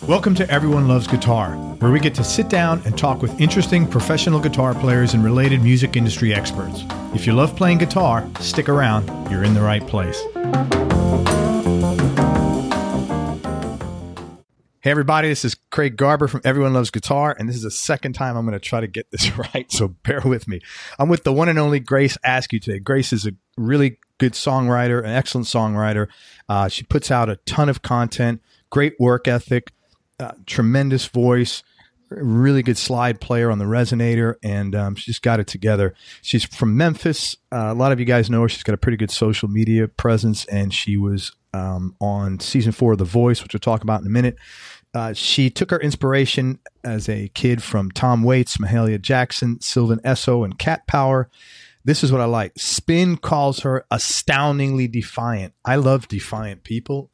Welcome to Everyone Loves Guitar, where we get to sit down and talk with interesting professional guitar players and related music industry experts. If you love playing guitar, stick around. You're in the right place. Hey everybody, this is Craig Garber from Everyone Loves Guitar, and this is the second time I'm going to try to get this right, so bear with me. I'm with the one and only Grace Askew today. Grace is a really good songwriter, an excellent songwriter. She puts out a ton of content, great work ethic, tremendous voice, really good slide player on the resonator, and she just got it together. She's from Memphis. A lot of you guys know her. She's got a pretty good social media presence, and she was on season 4 of The Voice, which we'll talk about in a minute. She took her inspiration as a kid from Tom Waits, Mahalia Jackson, Sylvan Esso, and Cat Power. This is what I like. Spin calls her astoundingly defiant. I love defiant people.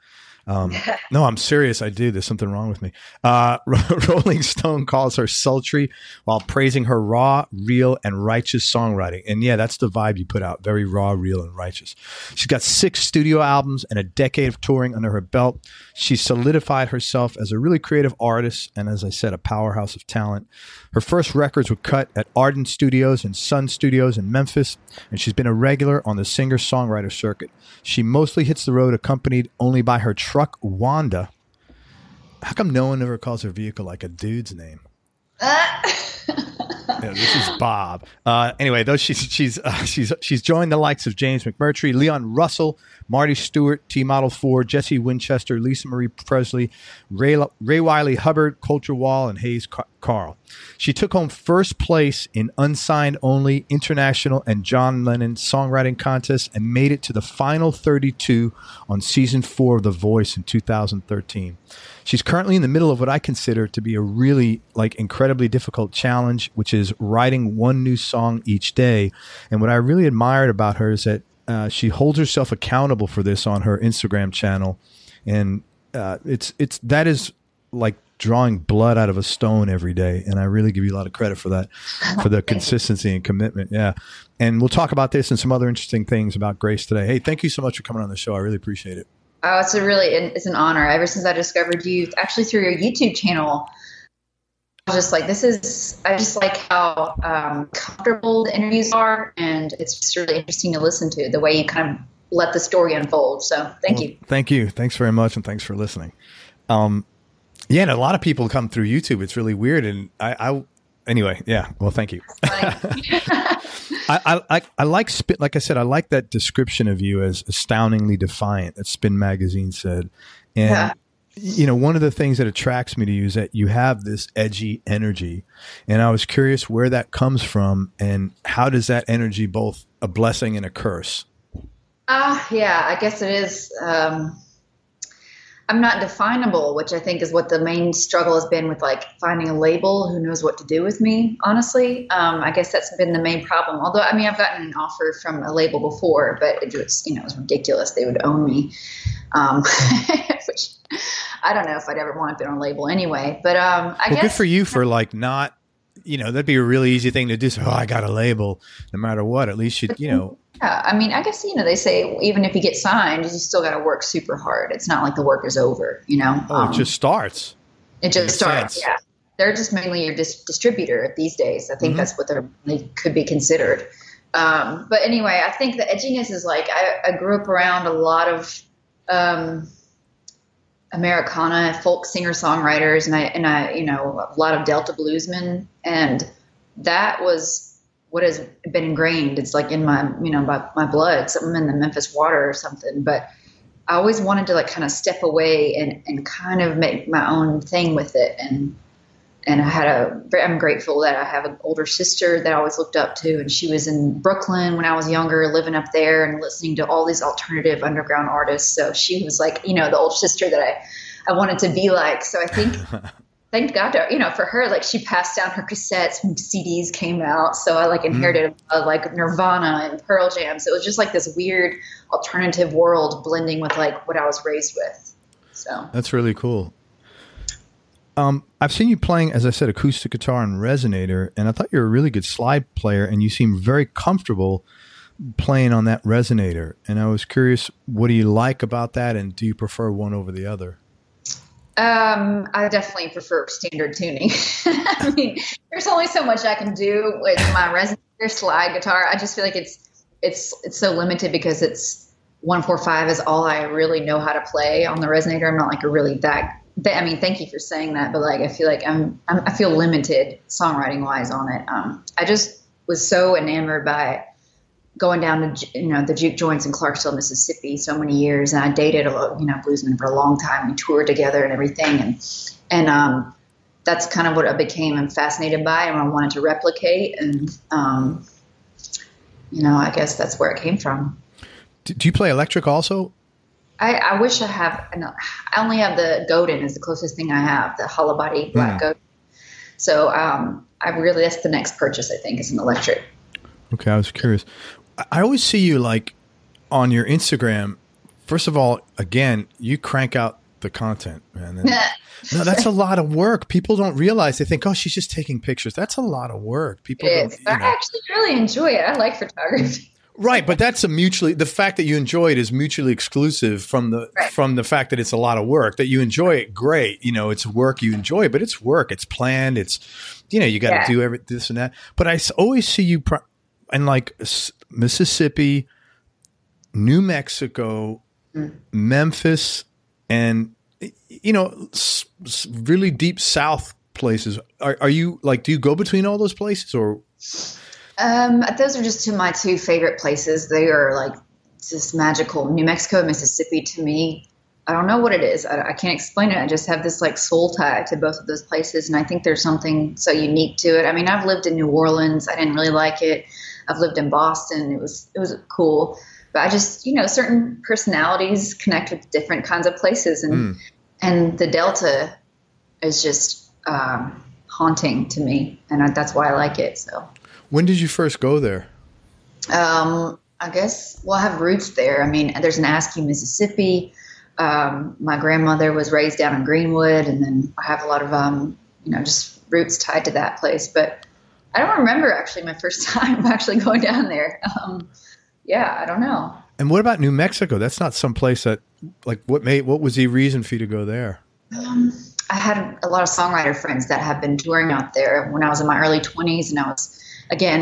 No, I'm serious. I do. There's something wrong with me. Rolling Stone calls her sultry while praising her raw, real, and righteous songwriting. And yeah, that's the vibe you put out. Very raw, real, and righteous. She's got 6 studio albums and a decade of touring under her belt. She's solidified herself as a really creative artist and, as I said, a powerhouse of talent. Her first records were cut at Arden Studios and Sun Studios in Memphis, and she's been a regular on the singer-songwriter circuit. She mostly hits the road accompanied only by her truck, Wanda. How come no one ever calls her vehicle like a dude's name? Yeah, this is Bob. Anyway, though she's joined the likes of James McMurtry, Leon Russell, Marty Stewart, T Model 4, Jesse Winchester, Lisa Marie Presley, Ray Wiley Hubbard, Culture Wall, and Hayes Carl. She took home first place in unsigned only international and John Lennon songwriting contests and made it to the final 32 on season 4 of The Voice in 2013. She's currently in the middle of what I consider to be a really incredibly difficult challenge, which is writing one new song each day. And what I really admired about her is that she holds herself accountable for this on her Instagram channel. And that is like drawing blood out of a stone every day. And I really give you a lot of credit for that, for the consistency and commitment. Yeah. And we'll talk about this and some other interesting things about Grace today. Hey, thank you so much for coming on the show. I really appreciate it. Oh, it's an honor. Ever since I discovered you, actually through your YouTube channel, I was just like, I just like how comfortable the interviews are, and it's just really interesting to listen to the way you kind of let the story unfold. So thank you. Thank you. Thanks very much, and thanks for listening. Yeah, and a lot of people come through YouTube. It's really weird, and anyway, yeah. Well, thank you. I like Spin. Like I said, I like that description of you as astoundingly defiant that Spin Magazine said. And, one of the things that attracts me to you is that you have this edgy energy. And I was curious where that comes from and how does that energy both a blessing and a curse? Yeah, I guess it is. I'm not definable, which I think is what the main struggle has been with finding a label who knows what to do with me, honestly. I guess that's been the main problem. Although, I've gotten an offer from a label before, but it was, it was ridiculous. They would own me, which I don't know if I'd ever want to be on a label anyway. But I guess good for you for not, that'd be a really easy thing to do. So, I got a label no matter what. At least Yeah, I guess, they say even if you get signed, you still got to work super hard. It's not like the work is over, Oh, it just starts. It just starts, yeah. They're just mainly your distributor these days. I think that's what they could be considered. But anyway, I think the edginess is I grew up around a lot of Americana folk singer-songwriters, and I a lot of Delta bluesmen, and that was what has been ingrained. It's in my, my blood, something in the Memphis water or something. But I always wanted to kind of step away and kind of make my own thing with it. And I'm grateful that I have an older sister that I always looked up to. And she was in Brooklyn when I was younger, living up there and listening to all these alternative underground artists. So she was the old sister that I wanted to be like. So I think thank God, for her, she passed down her cassettes when CDs came out. So I inherited Nirvana and Pearl Jam. So it was just this weird alternative world blending with what I was raised with. So that's really cool. I've seen you playing, as I said, acoustic guitar and resonator, and I thought you were a really good slide player, and you seem very comfortable playing on that resonator. And I was curious, what do you like about that, and do you prefer one over the other? I definitely prefer standard tuning. I mean, there's only so much I can do with my resonator slide guitar. I just feel like it's so limited because it's 145 is all I really know how to play on the resonator. I'm not like a really I mean, thank you for saying that, but like I feel like I feel limited songwriting wise on it. I just was so enamored by going down to the juke joints in Clarksville, Mississippi, so many years, and I dated a bluesman for a long time. We toured together and everything, and that's kind of what I became fascinated by, and I wanted to replicate, and I guess that's where it came from. Do you play electric also? I wish I have. I only have the Godin is the closest thing I have, the hollow body black Godin. So that's the next purchase, I think, is an electric. Okay, I was curious. I always see you like on your Instagram. First of all, again, you crank out the content, man. No, that's a lot of work. People don't realize. They think, oh, she's just taking pictures. That's a lot of work. People don't, I actually really enjoy it. I like photography. Right, but that's the fact that you enjoy it is mutually exclusive from the fact that it's a lot of work. That you enjoy it, great. It's work you enjoy, but it's work. It's planned. It's, you got to do this and that. But I always see you in like Mississippi, New Mexico, Memphis, and really deep South places. Are you like? Do you go between all those places or? Those are just my two favorite places. They are like just magical. New Mexico and Mississippi to me, I don't know what it is. I can't explain it. I just have this like soul tie to both of those places. And I think there's something so unique to it. I mean, I've lived in New Orleans. I didn't really like it. I've lived in Boston. It was cool. But I just, certain personalities connect with different kinds of places. And the Delta is just haunting to me. And that's why I like it. So. When did you first go there? I guess, I have roots there. I mean, there's an Askew, Mississippi. My grandmother was raised down in Greenwood, and then I have a lot of, just roots tied to that place. But I don't remember actually my first time actually going down there. I don't know. And what about New Mexico? That's not some place that, like, what was the reason for you to go there? I had a lot of songwriter friends that have been touring out there when I was in my early 20s, and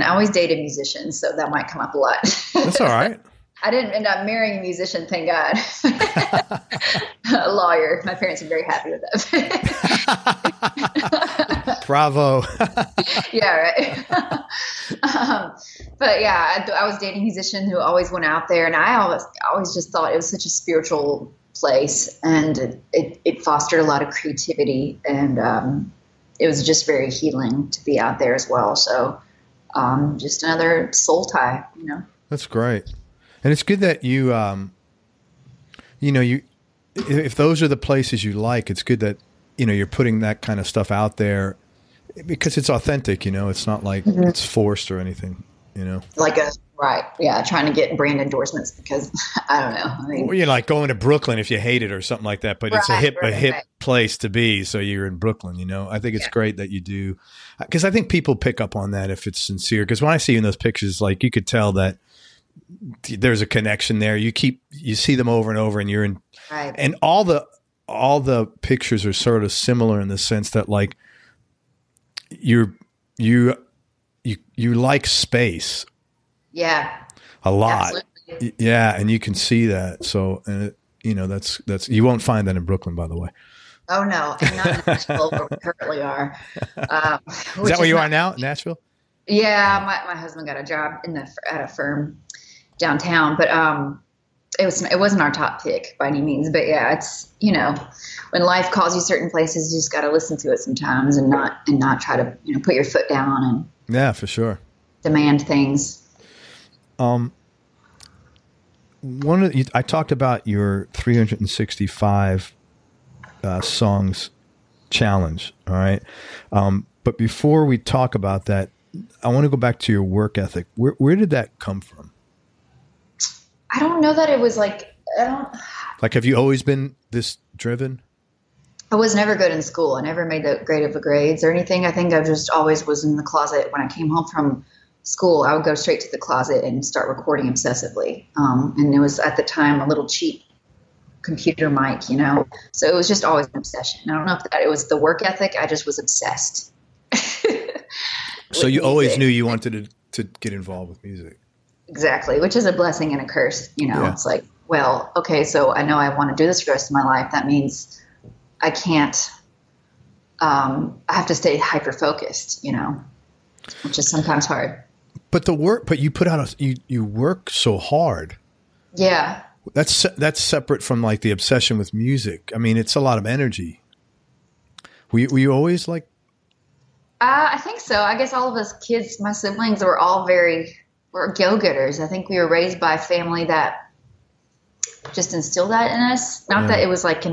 I always dated musicians, so that might come up a lot. That's all right. I didn't end up marrying a musician, thank God. A lawyer. My parents are very happy with that. Bravo. Yeah, right. But yeah, I was dating a musician who always went out there, and I always just thought it was such a spiritual place, and it fostered a lot of creativity, and it was just very healing to be out there as well. So. Just another soul tie, That's great. And it's good that you, if those are the places you like, it's good that, you're putting that kind of stuff out there because it's authentic, it's not like it's forced or anything, Right. Yeah. Trying to get brand endorsements because I don't know. I mean, you're like going to Brooklyn if you hate it or something like that, but it's a hip place to be. So you're in Brooklyn, I think it's great that you do. Cause I think people pick up on that if it's sincere. Cause when I see you in those pictures, like you could tell that there's a connection there. You see them over and over and you're in, and all the pictures are sort of similar in the sense that like you like space. Yeah. A lot. Absolutely. Yeah. And you can see that. So, that's, you won't find that in Brooklyn, by the way. Oh no, I'm not in Nashville where we currently are. Is that where you are now, Nashville? Yeah. My husband got a job at a firm downtown, but, it wasn't our top pick by any means, but yeah, it's, when life calls you certain places, you just got to listen to it sometimes and not try to, put your foot down and yeah, for sure. Demand things. I talked about your 365 songs challenge. All right. But before we talk about that, I want to go back to your work ethic. Where did that come from? I don't know that it was like, have you always been this driven? I was never good in school. I never made that great of a grades or anything. I think I just always was in the closet. When I came home from school, I would go straight to the closet and start recording obsessively. And it was at the time a little cheap computer mic, you know? So it was just always an obsession. I don't know if it was the work ethic. I just was obsessed. So you always knew you wanted to get involved with music. Exactly. Which is a blessing and a curse. You know, It's like, well, okay, so I know I want to do this for the rest of my life. That means I can't, I have to stay hyper-focused, you know, which is sometimes hard. But you put out, you work so hard. Yeah. That's separate from like the obsession with music. I mean, it's a lot of energy. Were you always like? I think so. I guess all of us kids, my siblings, were all were go-getters. I think we were raised by a family that just instilled that in us. Not that it was like we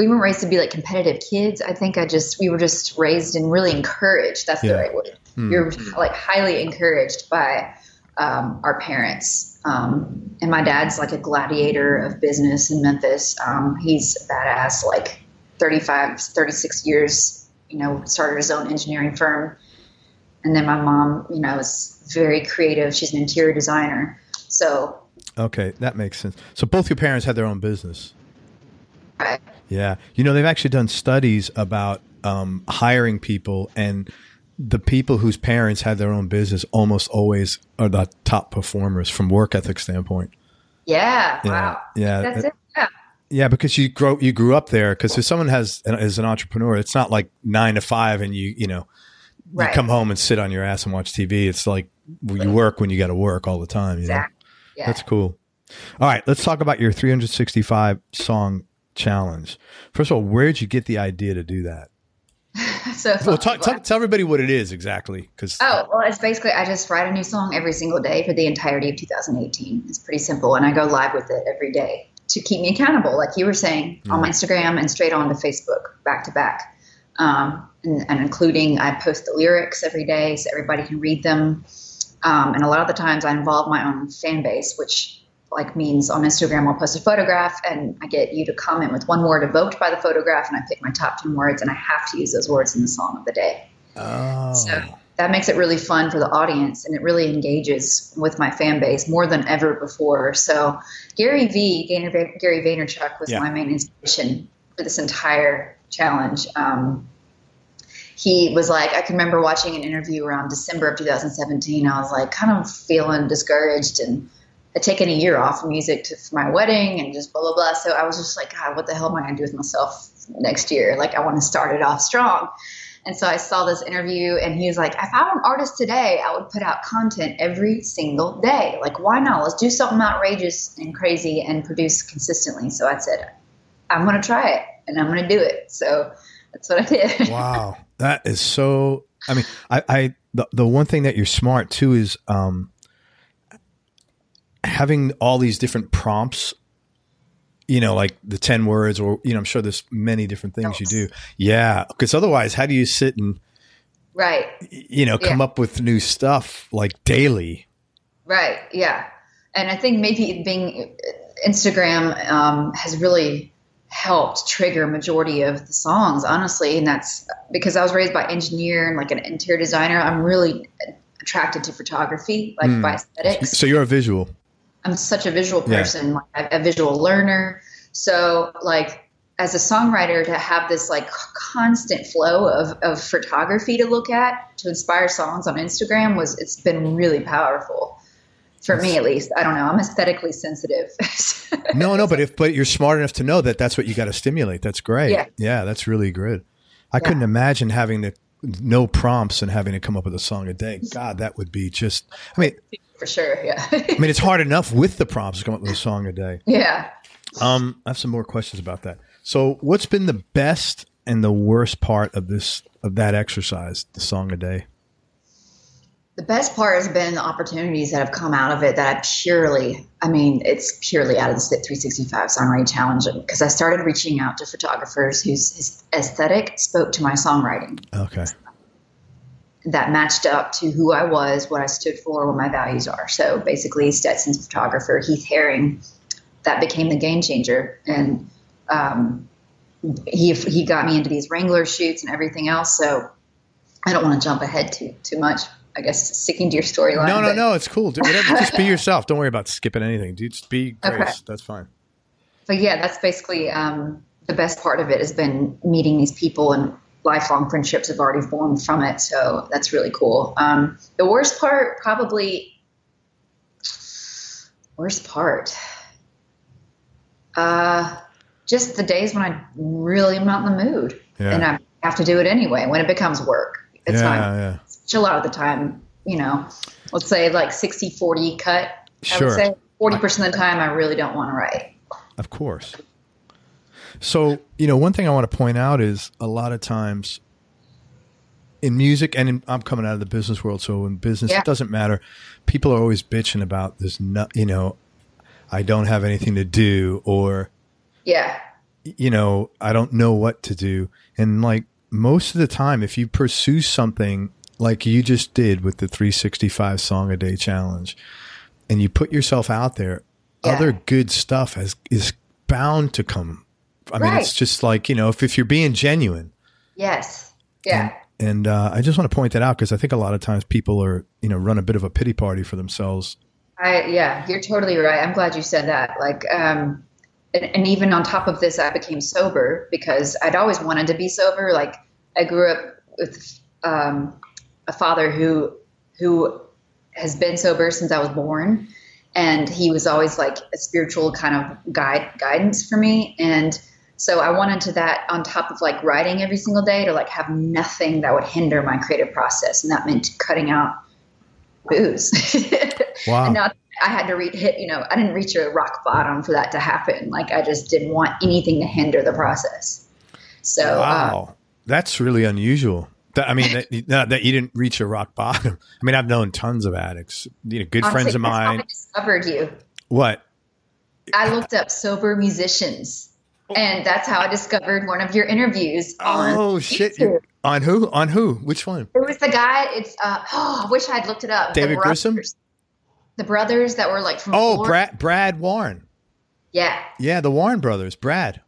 weren't raised to be like competitive kids. I think we were just raised and really encouraged. That's the right word. You're like highly encouraged by our parents. And my dad's like a gladiator of business in Memphis. He's a badass, like 36 years, you know, started his own engineering firm. And then my mom, you know, is very creative. She's an interior designer. So. Okay. That makes sense. So both your parents had their own business. Right. Yeah. You know, they've actually done studies about hiring people, and the people whose parents had their own business almost always are the top performers from work ethic standpoint. Yeah. Wow. Yeah. That's it. Yeah. Yeah, because you grew up there. Because if someone is an entrepreneur, it's not like 9 to 5 and you come home and sit on your ass and watch TV. It's like you work when you got to work all the time. Exactly. Yeah. That's cool. All right, let's talk about your 365 song challenge. First of all, where did you get the idea to do that? Tell everybody what it is exactly. It's basically I just write a new song every single day for the entirety of 2018. It's pretty simple, and I go live with it every day to keep me accountable, like you were saying, on my Instagram and straight on to Facebook, back to back, and including I post the lyrics every day so everybody can read them, and a lot of the times I involve my own fan base, which like means on Instagram I'll post a photograph and I get you to comment with one word evoked by the photograph, and I pick my top 10 words and I have to use those words in the song of the day. Oh. So that makes it really fun for the audience, and it really engages with my fan base more than ever before. So Gary Vaynerchuk was my main inspiration for this entire challenge. He was like, I can remember watching an interview around December of 2017. I was like kind of feeling discouraged, and I'd taken a year off from music for my wedding and just blah, blah, blah. So I was just like, God, what the hell am I going to do with myself next year? Like, I want to start it off strong. And so I saw this interview, and he was like, if I were an artist today, I would put out content every single day. Like, why not? Let's do something outrageous and crazy and produce consistently. So I said, I'm going to try it, and I'm going to do it. So that's what I did. Wow. That is so, I mean, the one thing that you're smart too is, having all these different prompts, you know, like the 10 words, or, you know, I'm sure there's many different things you do. Yeah. Because otherwise, how do you sit and, come up with new stuff like daily? Right. Yeah. And I think maybe being Instagram has really helped trigger a majority of the songs, honestly. And that's because I was raised by engineer and like an interior designer. I'm really attracted to photography, like by aesthetics. So you're a visual. I'm such a visual person, like a visual learner. So like as a songwriter, to have this like constant flow of photography to look at, to inspire songs on Instagram it's been really powerful for me, at least. I don't know. I'm aesthetically sensitive. No, but you're smart enough to know that that's what you got to stimulate. That's great. Yeah. That's really good. I couldn't imagine having no prompts and having to come up with a song a day. God, that would be just, I mean, for sure. Yeah. I mean, it's hard enough with the prompts to come up with a song a day. Yeah. I have some more questions about that. So what's been the best and the worst part of that exercise, the song a day? The best part has been the opportunities that have come out of it that it's purely out of the 365 Songwriting Challenge, because I started reaching out to photographers whose aesthetic spoke to my songwriting. Okay. That matched up to who I was, what I stood for, what my values are. So basically Stetson's photographer, Heath Herring, that became the game changer. And he got me into these Wrangler shoots and everything else. So I don't want to jump ahead too much. I guess, sticking to your storyline. No. It's cool. Do whatever. Just be yourself. Don't worry about skipping anything. Dude, just be Grace. Okay. That's fine. But yeah, that's basically the best part of it has been meeting these people, and lifelong friendships have already formed from it. So that's really cool. The worst part, just the days when I really am not in the mood, and I have to do it anyway. When it becomes work, it's not. A lot of the time, let's say like 60-40 cut. Sure. I would say 40% of the time I really don't want to write. Of course. So, one thing I want to point out is a lot of times in music, and I'm coming out of the business world, so in business, it doesn't matter. People are always bitching about this, I don't have anything to do, or, I don't know what to do. And like most of the time, if you pursue something like you just did with the 365 song a day challenge, and you put yourself out there, other good stuff is bound to come. I mean, it's just like, if you're being genuine. Yes. Yeah. And I just want to point that out because I think a lot of times people are, run a bit of a pity party for themselves. You're totally right. I'm glad you said that. Like, and even on top of this, I became sober because I'd always wanted to be sober. Like I grew up with a father who has been sober since I was born. And he was always like a spiritual kind of guidance for me. And so I wanted to that on top of like writing every single day to like have nothing that would hinder my creative process. And that meant cutting out booze. Wow. And now I had to I didn't reach a rock bottom for that to happen. Like I just didn't want anything to hinder the process. So, wow, that's really unusual. That you didn't reach a rock bottom. I mean, I've known tons of addicts, good friends of mine. I discovered you. What? I looked up sober musicians, and that's how I discovered one of your interviews on YouTube. Shit. On who? On who? Which one? It was the guy. It's I wish I'd looked it up. David Grissom? The brothers that were like from Florida. Brad Warren. Yeah. Yeah, the Warren brothers, Brad.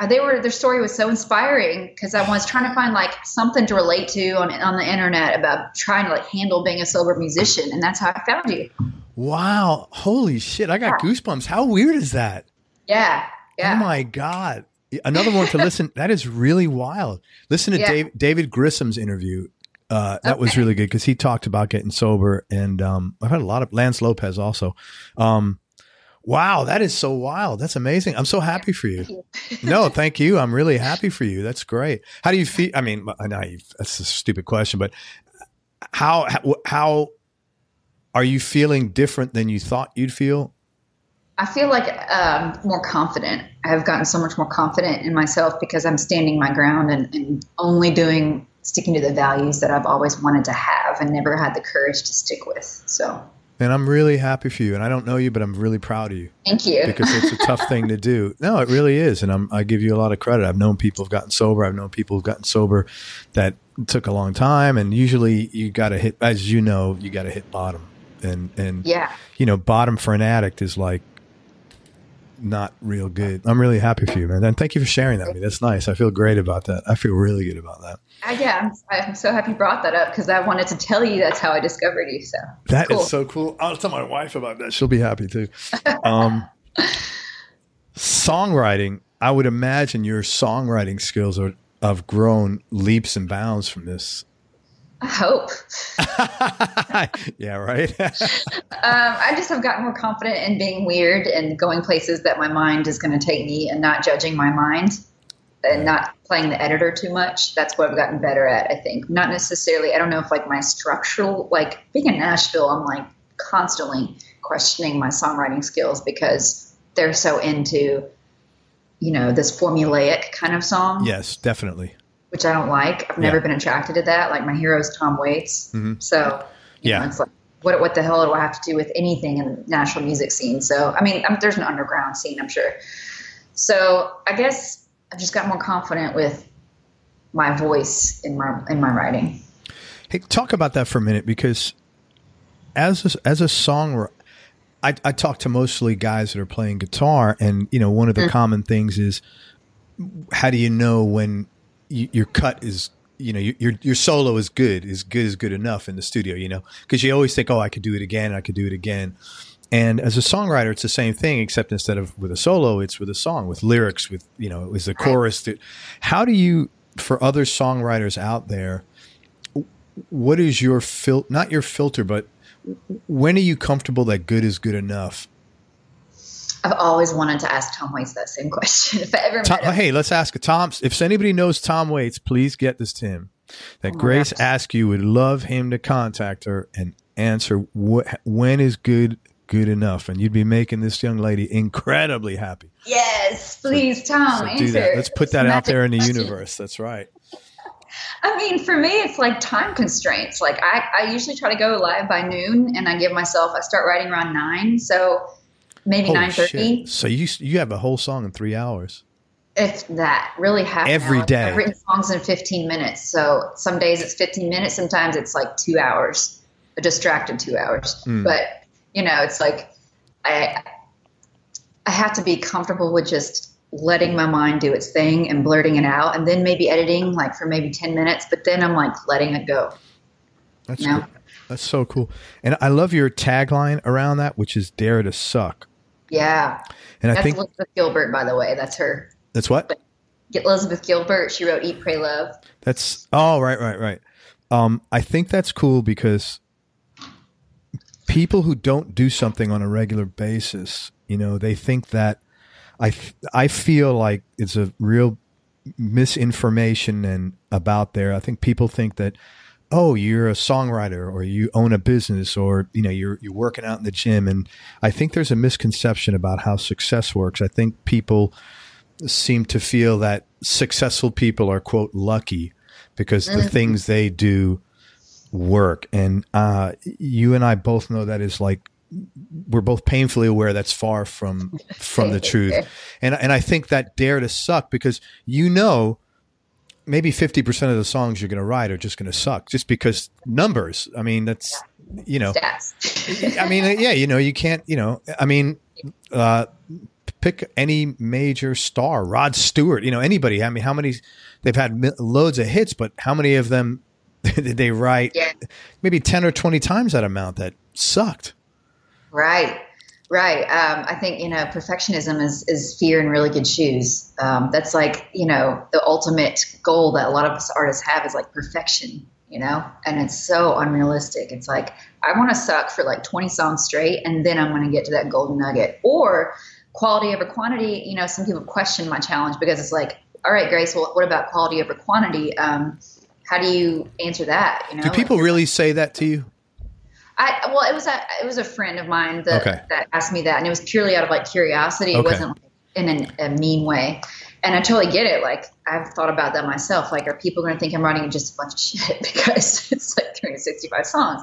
Their story was so inspiring because I was trying to find like something to relate to on the internet about trying to like handle being a sober musician, and that's how I found you. Wow! Holy shit! I got goosebumps. How weird is that? Yeah. Oh my god! Another one to listen. That is really wild. Listen to David Grissom's interview. That was really good because he talked about getting sober, and I've had a lot of Lance Lopez also. Wow, that is so wild. That's amazing. I'm so happy for you. No, thank you. I'm really happy for you. That's great. How do you feel? I mean, that's a stupid question, but how are you feeling different than you thought you'd feel? I feel like more confident. I have gotten so much more confident in myself because I'm standing my ground and only sticking to the values that I've always wanted to have and never had the courage to stick with. So. And I'm really happy for you. And I don't know you, but I'm really proud of you. Thank you. Because it's a tough thing to do. No, it really is. And I give you a lot of credit. I've known people who've gotten sober. I've known people who've gotten sober that took a long time. And usually you got to hit, as you know, you got to hit bottom. And bottom for an addict is like not real good. I'm really happy for you, man. And thank you for sharing that with me. That's nice. I feel great about that. I feel really good about that. I'm so happy you brought that up because I wanted to tell you that's how I discovered you. So that is so cool. I'll tell my wife about that. She'll be happy too. Songwriting. I would imagine your songwriting skills have grown leaps and bounds from this. I hope. Yeah, right. I just have gotten more confident in being weird and going places that my mind is going to take me and not judging my mind and not playing the editor too much. That's what I've gotten better at, I think. Not necessarily, I don't know if like my structural, like being in Nashville, I'm like constantly questioning my songwriting skills because they're so into, this formulaic kind of song. Yes, definitely. Which I don't like. I've never been attracted to that. Like my hero is Tom Waits. Mm-hmm. So, it's like, what the hell do I have to do with anything in the national music scene? So, I mean, there's an underground scene, I'm sure. So I guess I've just got more confident with my voice in my writing. Hey, talk about that for a minute, because as a songwriter, I talk to mostly guys that are playing guitar, and one of the common things is, how do you know when your cut is you know, your solo is good as good enough in the studio, you know, because you always think, oh, I could do it again. I could do it again. And as a songwriter, it's the same thing, except instead of with a solo, it's with a song, with lyrics, with, you know, with the chorus. How do you, for other songwriters out there, what is your not your filter, but when are you comfortable that good is good enough? I've always wanted to ask Tom Waits that same question. If I ever met him. Hey, let's ask Tom. If anybody knows Tom Waits, please get this to him. That Grace Askew would love him to contact her and answer when is good enough, and you'd be making this young lady incredibly happy. Yes, please, Tom. So do that. Let's put that out there in the universe. That's right. I mean, for me, it's like time constraints. Like I usually try to go live by noon, and I start writing around 9, so maybe 9:30. So you have a whole song in 3 hours. If that, really half every an hour. day. I've written songs in 15 minutes. So some days it's 15 minutes. Sometimes it's like 2 hours, a distracted 2 hours. But, you know, it's like I have to be comfortable with just letting my mind do its thing and blurting it out, and then maybe editing like for maybe 10 minutes. But then I'm like letting it go. That's cool. That's so cool. And I love your tagline around that, which is "Dare to Suck." Yeah. And that's I think Elizabeth Gilbert, by the way. That's her. That's what? Elizabeth Gilbert. She wrote Eat, Pray, Love. Right. I think that's cool because people who don't do something on a regular basis, you know, they think that I feel like it's a real misinformation and about there. I think people think that, oh, you're a songwriter or you own a business or, you know, you're working out in the gym. And I think there's a misconception about how success works. I think people seem to feel that successful people are, quote, lucky because the things they do work. And you and I both know that is like, we're both painfully aware that's far from the truth. And I think that dare to suck because, you know, maybe 50% of the songs you're going to write are just going to suck just because numbers. I mean, that's, you know, stats. I mean, yeah, you know, you can't, you know, I mean, pick any major star, Rod Stewart, you know, anybody. I mean, how many, they've had loads of hits, but how many of them did they write? Yeah. Maybe 10 or 20 times that amount that sucked. Right. I think, you know, perfectionism is fear in really good shoes. That's like, you know, the ultimate goal that a lot of us artists have is like perfection, you know, and it's so unrealistic. It's like, I want to suck for like 20 songs straight and then I'm going to get to that golden nugget. Or quality over quantity. You know, some people question my challenge because it's like, all right, Grace, well, what about quality over quantity? How do you answer that? You know, do people really say that to you? It was a friend of mine that asked me that, and it was purely out of like curiosity. It wasn't like in a mean way. And I totally get it. Like I've thought about that myself. Like, are people going to think I'm writing just a bunch of shit because it's like 365 songs?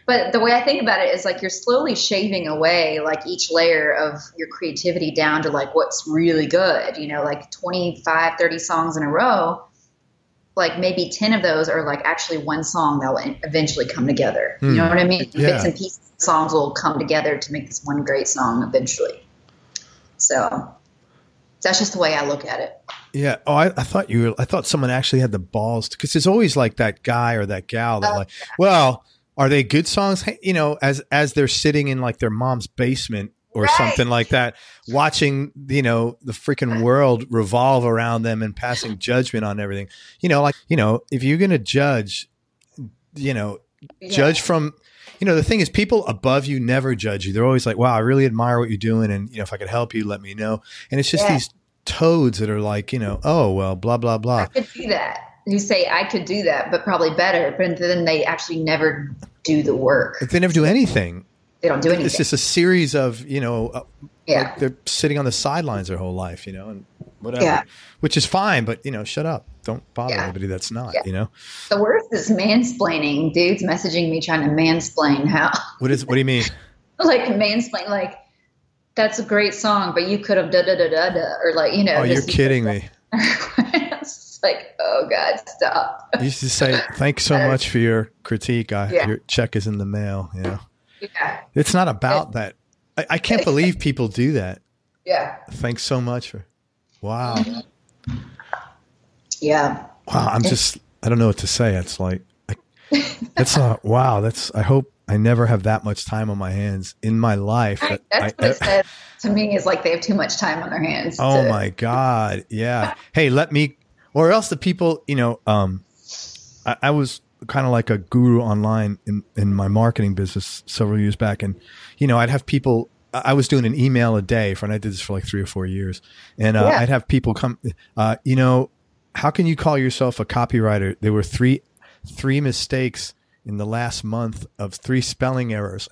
But the way I think about it is like you're slowly shaving away like each layer of your creativity down to like what's really good. You know, like 25, 30 songs in a row. Like maybe 10 of those are like actually one song that will eventually come together. You know what I mean? Yeah. Bits and pieces of songs will come together to make this one great song eventually. So that's just the way I look at it. Yeah. Oh, I thought someone actually had the balls because there's always like that guy or that gal that well, are they good songs? You know, as they're sitting in like their mom's basement or something like that, watching, you know, the freaking world revolve around them and passing judgment on everything. You know, like, you know, if you're going to judge, you know, judge from, you know, the thing is people above you never judge you. They're always like, wow, I really admire what you're doing. And, you know, if I could help you, let me know. And it's just these toads that are like, you know, oh, well, blah, blah, blah. I could do that. You say I could do that, but probably better. But then they actually never do the work. But they never do anything. They don't do anything. It's just a series of, you know, like they're sitting on the sidelines their whole life, you know, and whatever, which is fine. But, you know, shut up. Don't bother anybody that's not, you know. The worst is mansplaining. Dudes messaging me trying to mansplain how. What do you mean? Like mansplain, like, that's a great song, but you could have da-da-da-da-da. Or like, you know. Oh, you're kidding me. It's like, oh, God, stop. You used to say, thanks so much for your critique. Your check is in the mail, you know. Yeah. It's not about that. I can't believe people do that. Yeah. Thanks so much for. Wow. Yeah. Wow. I'm just I don't know what to say. It's like, that's not, wow. I hope I never have that much time on my hands in my life. That's what it said to me, is like they have too much time on their hands. Oh my God. Yeah. Hey, or else the people, I was kind of like a guru online in my marketing business several years back. And, I'd have people, I was doing an email a day and I did this for like 3 or 4 years. And I'd have people come, how can you call yourself a copywriter? There were three mistakes in the last month of 3 spelling errors.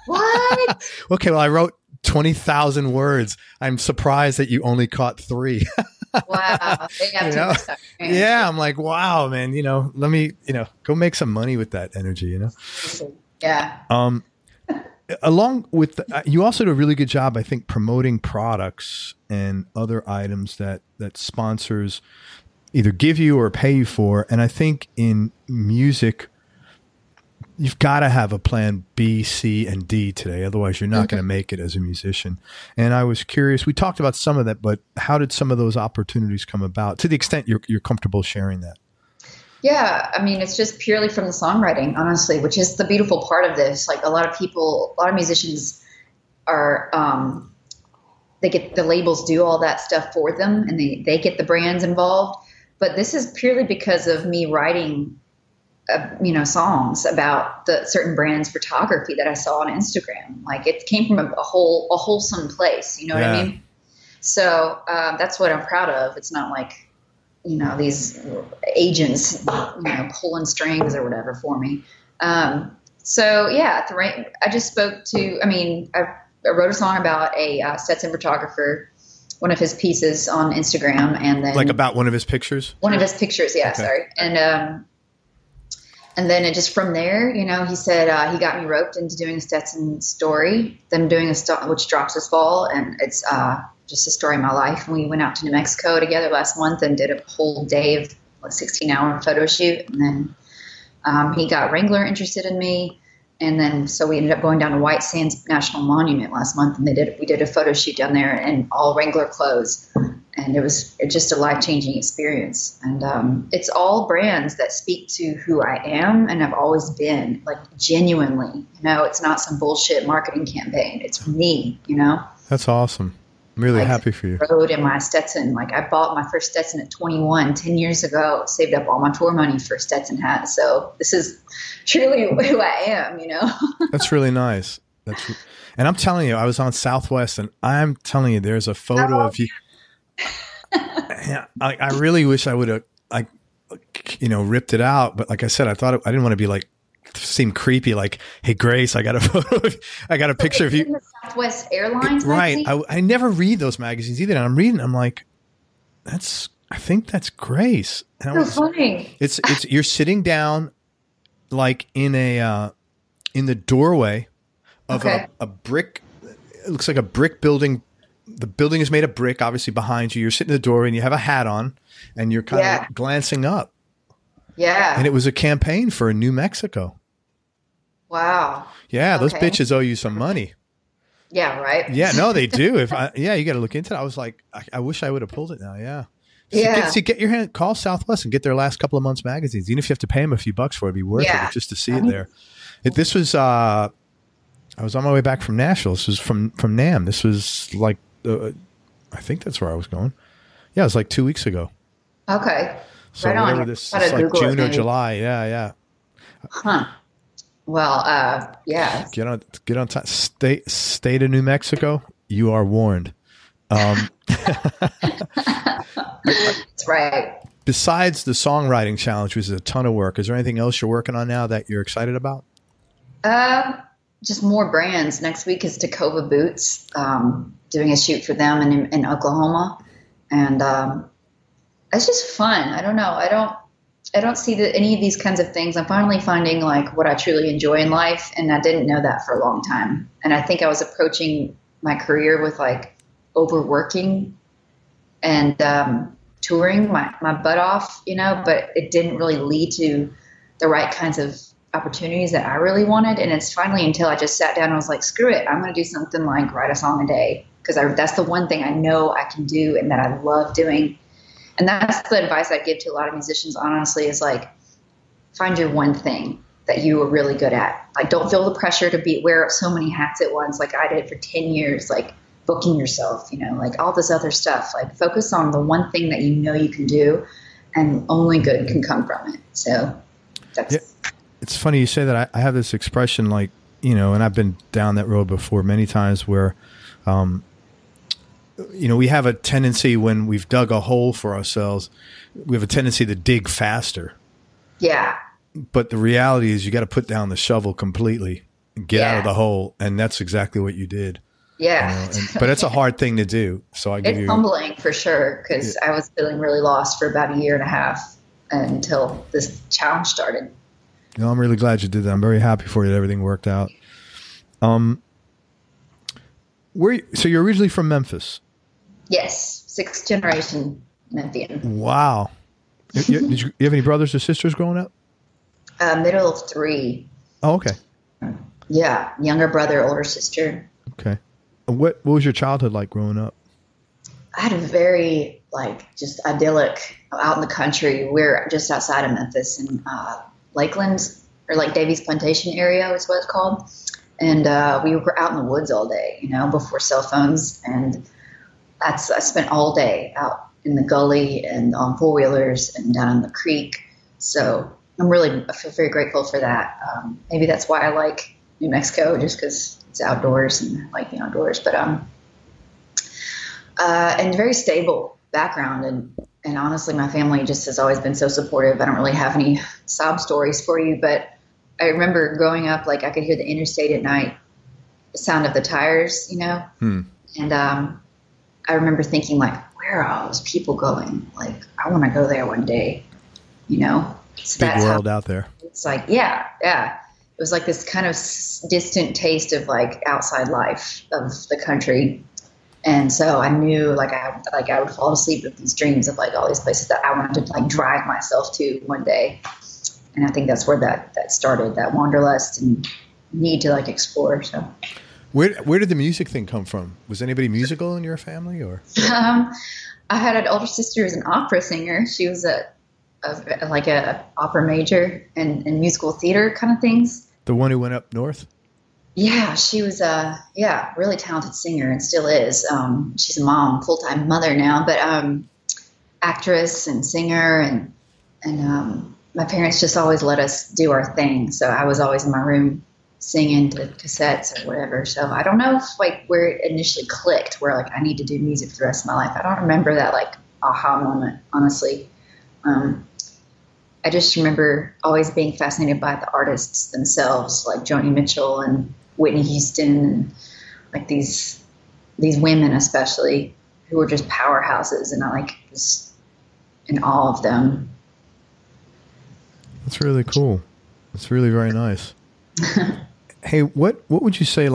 What? Okay. Well, I wrote 20,000 words. I'm surprised that you only caught 3. Wow. They have too much time. Yeah. I'm like, wow, man, let me, go make some money with that energy, Yeah. Along with, you also do a really good job, I think, promoting products and other items that sponsors either give you or pay you for. And I think in music, you've got to have a plan B, C, and D today. Otherwise, you're not going to make it as a musician. And I was curious, we talked about some of that, but how did some of those opportunities come about, to the extent you're comfortable sharing that? Yeah. I mean, it's just purely from the songwriting, honestly, which is the beautiful part of this. Like a lot of musicians are, they get the labels do all that stuff for them, and they get the brands involved. But this is purely because of me writing songs about the certain brands' photography that I saw on Instagram. Like it came from a wholesome place. You know what I mean? So that's what I'm proud of. It's not like, these agents, pulling strings or whatever for me. So yeah, I just spoke to, I wrote a song about a Stetson photographer, one of his pieces on Instagram, and then like about one of his pictures. One of his pictures, yeah. Okay. Sorry, and then it just from there, he said he got me roped into doing a Stetson story, then doing which drops this fall, and it's just a story of my life. And we went out to New Mexico together last month and did a whole day of a 16-hour photo shoot, and then he got Wrangler interested in me. And then, so we ended up going down to White Sands National Monument last month, and we did a photo shoot down there in all Wrangler clothes, and it's just a life-changing experience. And it's all brands that speak to who I am and have always been, like genuinely. It's not some bullshit marketing campaign. It's me. That's awesome. I'm really happy for you. Rode in my Stetson. Like I bought my first Stetson at 21, 10 years ago, saved up all my tour money for a Stetson hat. So this is truly who I am, That's really nice. And I'm telling you, I was on Southwest, and I'm telling you, there's a photo of you. I really wish I would have, ripped it out. But like I said, I didn't want to be seem creepy. Like, hey, Grace, I got a photo. I got a picture of you. In the Southwest Airlines, right? I never read those magazines either. And I'm reading. I'm like, I think that's Grace. And so funny. It's you're sitting down, like in the doorway of a brick. It looks like a brick building. The building is made of brick, obviously behind you. You're sitting in the doorway and you have a hat on, and you're kind of glancing up. Yeah. And it was a campaign for New Mexico. Wow. Yeah, those bitches owe you some money. Yeah, right. Yeah, no, they do. You got to look into it. I was like, I wish I would have pulled it now. Yeah. Get your hand, call Southwest and get their last couple of months magazines. Even if you have to pay them a few bucks for it, it'd be worth it just to see it there. This was, I was on my way back from Nashville. This was from NAMM. This was like, I think that's where I was going. Yeah, it was like 2 weeks ago. Okay. So right whatever on. This is like June or July. Yeah. Huh. Well, yeah. Get on time. State of New Mexico. You are warned. That's right. Besides the songwriting challenge, which is a ton of work, is there anything else you're working on now that you're excited about? Just more brands. Next week is Tacova Boots, doing a shoot for them in Oklahoma. And it's just fun. I don't know. I don't see any of these kinds of things. I'm finally finding like what I truly enjoy in life. And I didn't know that for a long time. And I think I was approaching my career with like overworking and touring my butt off, but it didn't really lead to the right kinds of opportunities that I really wanted. And it's finally until I just sat down and was like, screw it. I'm going to do something like write a song a day. Because that's the one thing I know I can do and that I love doing. And that's the advice I give to a lot of musicians, honestly, is like, find your one thing that you are really good at. Like, don't feel the pressure to wear so many hats at once, like I did for 10 years, like booking yourself, like all this other stuff. Like, focus on the one thing that you can do, and only good can come from it. So that's... Yeah. It's funny you say that. I have this expression, like, and I've been down that road before many times where, we have a tendency when we've dug a hole for ourselves, we have a tendency to dig faster. Yeah. But the reality is you got to put down the shovel completely and get out of the hole. And that's exactly what you did. Yeah. But it's a hard thing to do. So it's humbling for sure. Cause I was feeling really lost for about 1.5 years until this challenge started. I'm really glad you did that. I'm very happy for you that everything worked out. So you're originally from Memphis? Yes. 6th generation Memphian. Wow. Did you have any brothers or sisters growing up? Middle of 3. Oh, okay. Yeah. Younger brother, older sister. Okay. What was your childhood like growing up? I had a very, just idyllic out in the country. We're just outside of Memphis in Lakeland, or Davies Plantation area is what it's called. And we were out in the woods all day, before cell phones. And I spent all day out in the gully and on 4-wheelers and down in the creek. So I feel very grateful for that. Maybe that's why I like New Mexico, just because it's outdoors and I like the outdoors. But and very stable background. And honestly, my family just has always been so supportive. I don't really have any sob stories for you, but I remember growing up, I could hear the interstate at night, the sound of the tires, And I remember thinking, where are all those people going? I want to go there one day, So big world out there. It's yeah. It was this kind of distant taste of outside life of the country. And so I knew I would fall asleep with these dreams of all these places that I wanted to drive myself to one day. And I think that's where that started, that wanderlust and need to explore. So where did the music thing come from? Was anybody musical in your family, or? I had an older sister who's an opera singer. She was a opera major and musical theater kind of things. The one who went up north? Yeah, she was a really talented singer and still is. She's a mom, full-time mother now, but actress and singer, and my parents just always let us do our thing. So I was always in my room singing to cassettes or whatever. So I don't know if where it initially clicked, where I need to do music for the rest of my life. I don't remember that aha moment, honestly. I just remember always being fascinated by the artists themselves, like Joni Mitchell and Whitney Houston, and these women especially, who were just powerhouses, and I was in awe of them. That's really cool. That's really very nice. Hey, what would you say,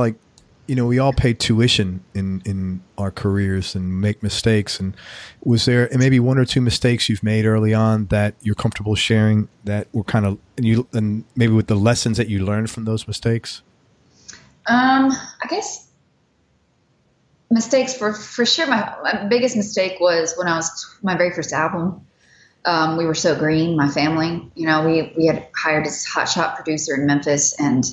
we all pay tuition in our careers and make mistakes. And was there maybe 1 or 2 mistakes you've made early on that you're comfortable sharing that were kind of, and maybe with the lessons that you learned from those mistakes? I guess mistakes for sure. My biggest mistake was when I was my very first album. We were so green, my family. We had hired this hotshot producer in Memphis, and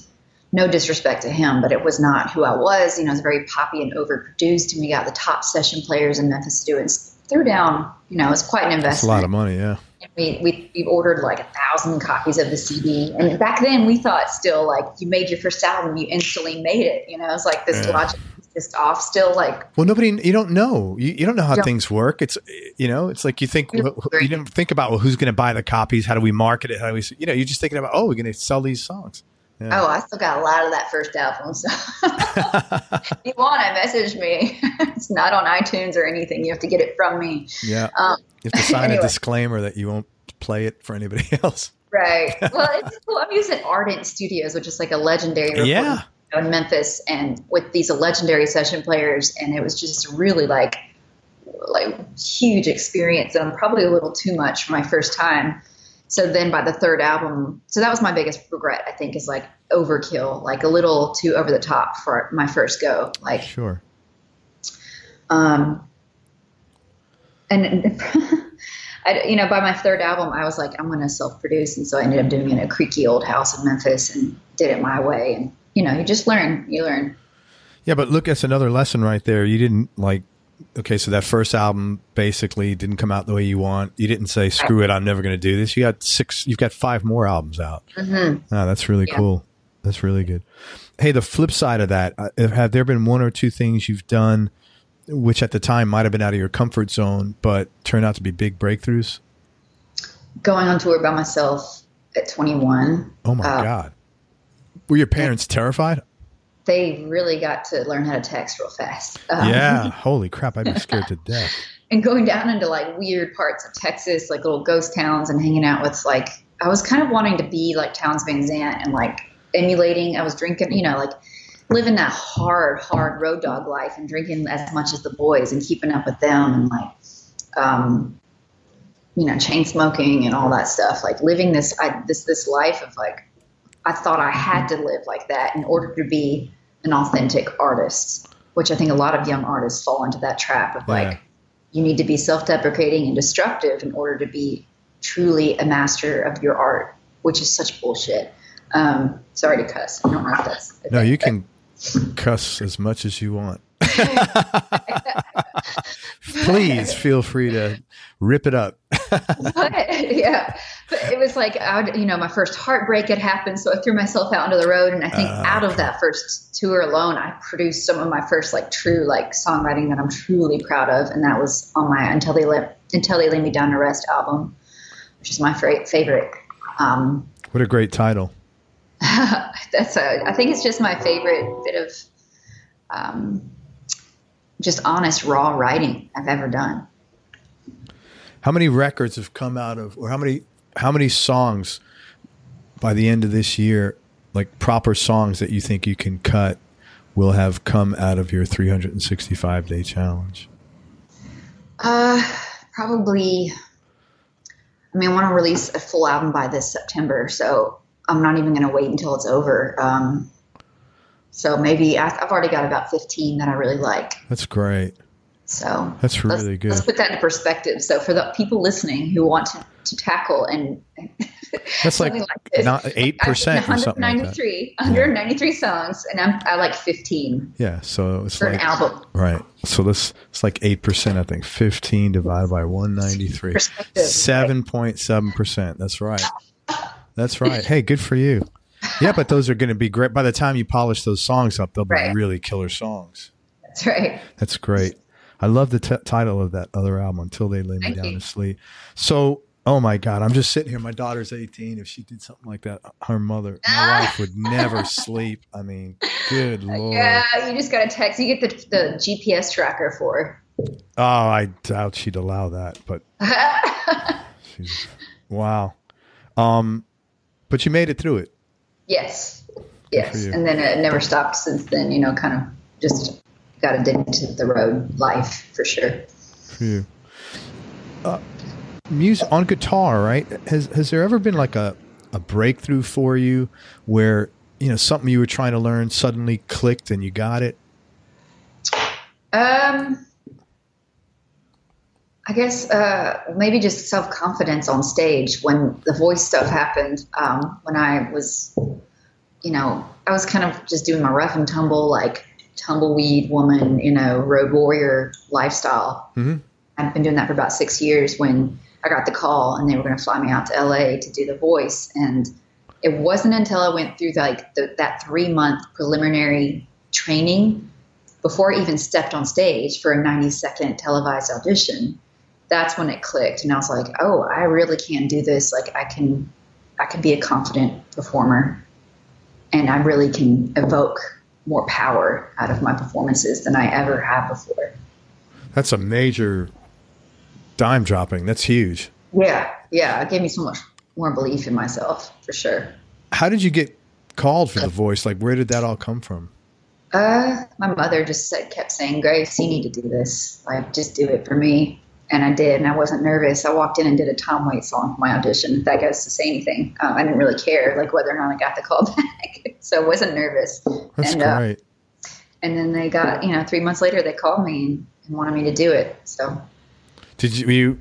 no disrespect to him, but it was not who I was. It was very poppy and overproduced, and we got the top session players in Memphis to do it. And threw down, it was quite an investment. That's a lot of money, yeah. And we ordered 1,000 copies of the CD, and back then we thought still you made your first album, you instantly made it. It was this logic just off still. Well, you don't know. You don't know how things work. It's it's you think you didn't think about who's going to buy the copies, how do we market it, how do we you're just thinking about we're going to sell these songs. Yeah. Oh, I still got a lot of that first album. So if you want it, message me. It's not on iTunes or anything. You have to get it from me. Yeah. You have to sign a disclaimer that you won't play it for anybody else. Right. Well, it's cool. I'm using Ardent Studios, which is a legendary recording in Memphis, and with these legendary session players. And it was just really huge experience. And probably a little too much for my first time. So then by the third album, so that was my biggest regret, I think, is overkill, a little too over the top for my first go. Sure. And By my third album, I was like, I'm going to self-produce. And so I ended up doing it in a creaky old house in Memphis and did it my way. And, you just learn. You learn. Yeah, but look, that's another lesson right there. You didn't okay, so that first album basically didn't come out the way you want. You didn't say, screw it, I'm never going to do this. You've got 5 more albums out. Mm-hmm. Oh, that's really cool. That's really good. Hey, the flip side of that, have there been 1 or 2 things you've done which at the time might have been out of your comfort zone, but turned out to be big breakthroughs? Going on tour by myself at 21. Oh my God. Were your parents terrified? They really got to learn how to text real fast. Yeah. Holy crap. I'd be scared to death. And going down into like weird parts of Texas, like little ghost towns, and hanging out with I was kind of wanting to be like Townes Van Zandt and like emulating. I was drinking, like living that hard road dog life and drinking as much as the boys and keeping up with them and chain smoking and all that stuff, like living this life of like, I thought I had to live like that in order to be an authentic artist, which I think a lot of young artists fall into that trap of like, you need to be self-deprecating and destructive in order to be truly a master of your art, which is such bullshit. Sorry to cuss. I don't know if that's okay. No, you can cuss as much as you want. Please feel free to rip it up. Yeah. But it was like, my first heartbreak had happened. So I threw myself out into the road. And I think out of that first tour alone, I produced some of my first true songwriting that I'm truly proud of. And that was on my Until They Lay Me Down to Rest album, which is my favorite. What a great title. I think it's just my favorite bit of just honest, raw writing I've ever done. How many records have come out of, or how many songs by the end of this year, like proper songs that you think you can cut, will have come out of your 365-day challenge? Probably. I want to release a full album by this September, so I'm not even going to wait until it's over. So maybe I've already got about 15 that I really like. That's great. So that's really good. Let's put that in perspective. So for the people listening who want to tackle and that's like this, not 8% or something like that. 193 songs, and I like 15. Yeah, so it's for an album, right? So it's like 8%. I think 15 divided by 193, 7.7%. That's right. That's right. Hey, good for you. Yeah, but those are going to be great. By the time you polish those songs up, they'll be really killer songs. That's right. That's great. I love the title of that other album, Until They Lay Me Down to Sleep. So, oh my God, I'm just sitting here. My daughter's 18. If she did something like that, her mother, my wife would never sleep. Good Lord. Yeah, you just got to text. You get the GPS tracker for her. Oh, I doubt she'd allow that, but wow. But you made it through it. Yes. And then it never stopped since then, kind of just got into the road life for sure. For you. Music on guitar, right? Has there ever been like a breakthrough for you where, something you were trying to learn suddenly clicked and you got it? I guess maybe just self-confidence on stage when the voice stuff happened. When I was, I was kind of just doing my rough and tumble, tumbleweed woman, road warrior lifestyle. Mm-hmm. I've been doing that for about 6 years when I got the call and they were going to fly me out to LA to do the voice. And it wasn't until I went through that 3-month preliminary training before I even stepped on stage for a 90-second televised audition. That's when it clicked. And I was like, oh, I really can do this. I can be a confident performer, and I really can evoke more power out of my performances than I ever have before. That's a major dime dropping. That's huge. Yeah. It gave me so much more belief in myself, for sure. How did you get called for the voice? Where did that all come from? My mother just kept saying, Grace, you need to do this. Just do it for me. And I did, and I wasn't nervous. I walked in and did a Tom Waits song for my audition. If that goes to say anything, I didn't really care whether or not I got the call back. So I wasn't nervous. That's great. And then they got, 3 months later, they called me and wanted me to do it. So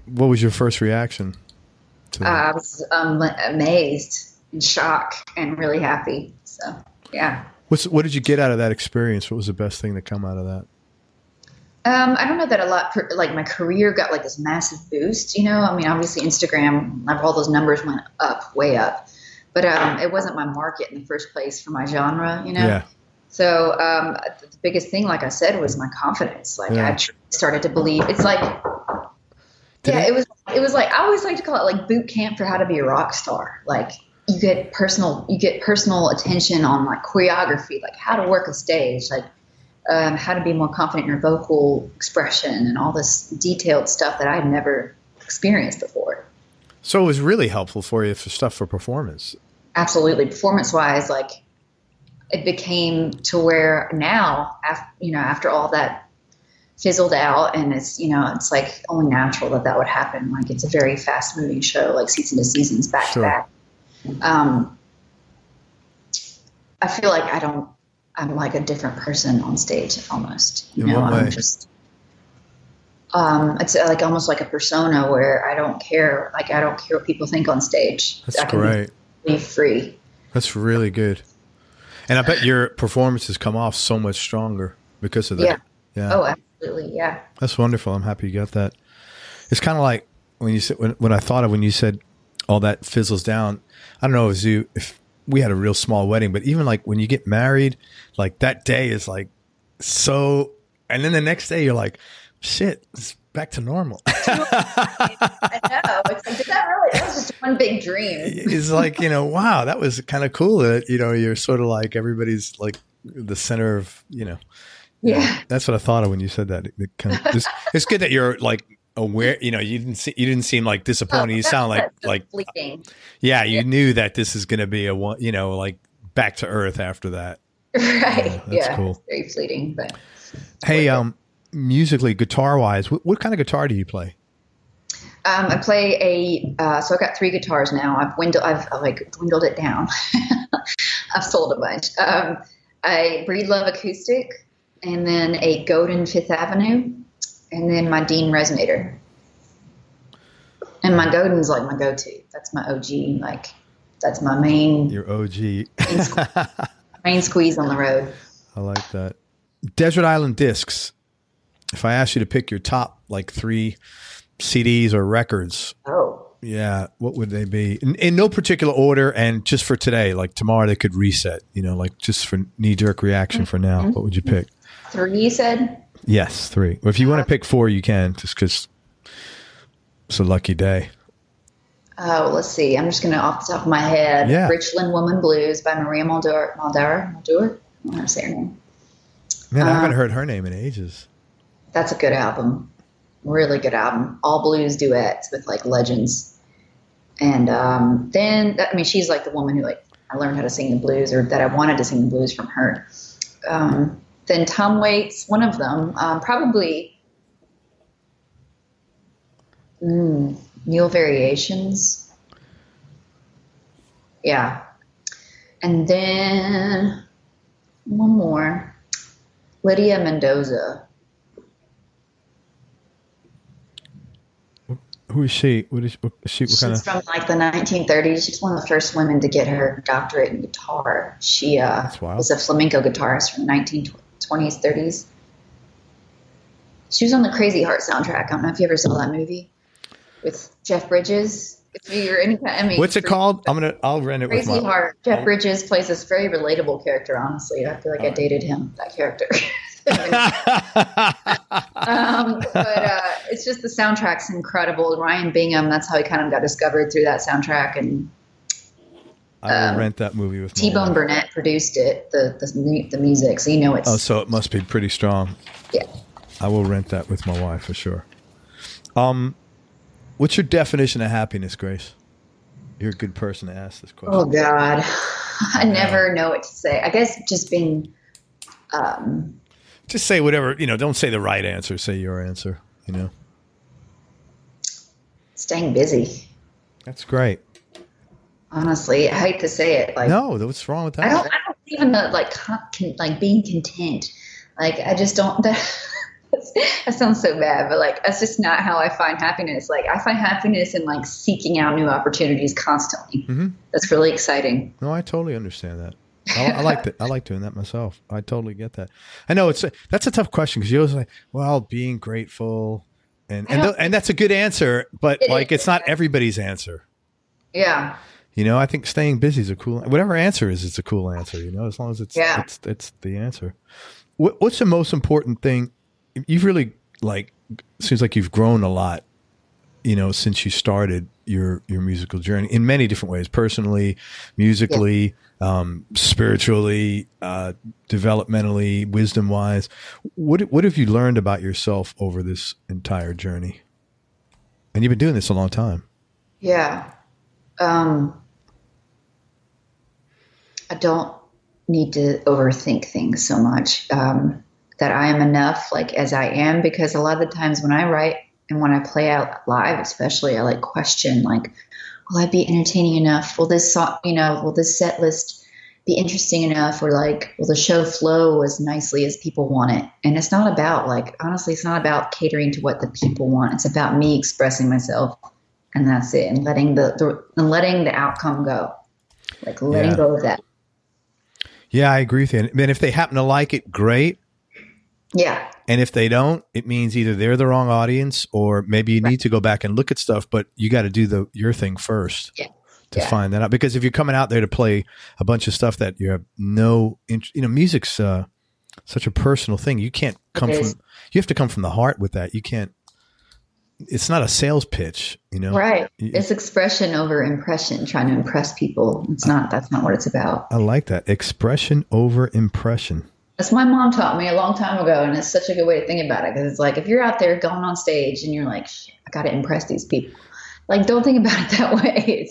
What was your first reaction to that? I was amazed and shocked and really happy. So, yeah. What did you get out of that experience? What was the best thing that come out of that? I don't know that a lot, like my career got like this massive boost, you know, I mean, obviously Instagram, all those numbers went up, way up, but it wasn't my market in the first place for my genre, you know? Yeah. So the biggest thing, like I said, was my confidence. Like I started to believe it's like, it was like, I always like to call it like boot camp for how to be a rock star. Like you get personal attention on like choreography, like how to work a stage, like how to be more confident in your vocal expression and all this detailed stuff that I had never experienced before. So it was really helpful for you for performance. Absolutely. Performance wise, like it became to where now, after all that fizzled out and it's like only natural that would happen. Like it's a very fast moving show, like season to seasons back to back. I feel like I'm like a different person on stage almost. In what way? I'm just, it's like almost like a persona where I don't care. Like I don't care what people think on stage. That's great. Be free. That's really good. And I bet your performances come off so much stronger because of that. Yeah. Oh, absolutely. Yeah. That's wonderful. I'm happy you got that. It's kind of like when you said, when I thought of when you said all that fizzles down, I don't know if we had a real small wedding, but even like when you get married, like that day is like so, and then the next day you're like, shit, it's back to normal. I know. It's like, that was just one big dream. It's like, wow, that was kind of cool that, you're sort of like everybody's like the center of, Yeah. That's what I thought of when you said that. It's good that you're like aware, you didn't seem like disappointed. You sound like fleeting. Yeah, you knew that this is going to be like back to earth after that. Right. That's cool. It's very fleeting, but hey, musically, guitar wise, what kind of guitar do you play? I play so I've got 3 guitars now. I've dwindled it down. I've sold a bunch. I Breedlove acoustic, and then a Godin Fifth Avenue, and then my Dean Resonator. And my Godin's like my go-to. That's my OG. Like that's my main. Your OG. main squeeze on the road. I like that. Desert Island Discs. If I asked you to pick your top like 3 CDs or records. Oh. Yeah. What would they be? In no particular order. And just for today, like tomorrow they could reset, like just for knee jerk reaction for now. What would you pick? 3, you said? Yes, 3. Or if you want to pick 4, you can, just because it's a lucky day. Oh, let's see. I'm just going to off the top of my head. Yeah. Richland Woman Blues by Maria Muldaur. I don't know how to say her name. Man, I haven't heard her name in ages. That's a good album. Really good album. All blues duets with like legends. And then, she's like the woman who like I learned how to sing the blues, or that I wanted to sing the blues from her. Then Tom Waits, one of them, probably Mule Variations. Yeah. And then one more, Lydia Mendoza. Who is she? What is she? What kind of? She's from like the 1930s. She's one of the first women to get her doctorate in guitar. She was a flamenco guitarist from the 1920s, 30s. She was on the Crazy Heart soundtrack. I don't know if you ever saw that movie with Jeff Bridges. If you're any kind, what's it called? I'll rent it. Crazy Heart. Jeff Bridges plays this very relatable character. Honestly, I feel like I dated him. That character. But it's just the soundtrack's incredible. Ryan Bingham, that's how he kind of got discovered, through that soundtrack. And I will rent that movie with T-Bone Burnett produced it, the music, so it's. Oh, so it must be pretty strong. Yeah, I will rent that with my wife for sure. What's your definition of happiness, Grace? You're a good person to ask this question. Oh God, I never know what to say. I guess just being. Just say whatever, don't say the right answer. Say your answer, Staying busy. That's great. Honestly, I hate to say it. Like, no, what's wrong with that? I don't believe in the like being content. Like, I just don't. That sounds so bad, but like, that's just not how I find happiness. Like, I find happiness in like seeking out new opportunities constantly. Mm-hmm. That's really exciting. No, I totally understand that. I like that. I like doing that myself. I totally get that. I know that's a tough question because you always like, well, being grateful, and that's a good answer, but it's not everybody's answer. Yeah. You know, I think staying busy is a cool. Whatever answer is, it's a cool answer. You know, as long as it's the answer. What's the most important thing? You've really seems like you've grown a lot, you know, since you started your musical journey in many different ways, personally, musically, spiritually, developmentally, wisdom wise. What have you learned about yourself over this entire journey? And you've been doing this a long time. Yeah. I don't need to overthink things so much, that I am enough like as I am, because a lot of the times when I write and when I play out live, especially, I like question like, will I be entertaining enough? Will this song, will this set list be interesting enough? Or like, will the show flow as nicely as people want it? And it's not about honestly, it's not about catering to what the people want. It's about me expressing myself, and that's it. And letting the outcome go, like letting go of that. Yeah, I agree with you. And if they happen to like it, great. Yeah. And if they don't, it means either they're the wrong audience or maybe you need to go back and look at stuff, but you got to do your thing first to find that out. Because if you're coming out there to play a bunch of stuff that you have no interest, music's such a personal thing. You can't you have to come from the heart with that. You can't, it's not a sales pitch, Right. It's expression over impression, trying to impress people. That's not what it's about. I like that. Expression over impression. That's my mom taught me a long time ago, and it's such a good way to think about it, because it's like if you're out there going on stage and you're like, shit, I got to impress these people. Like, don't think about it that way.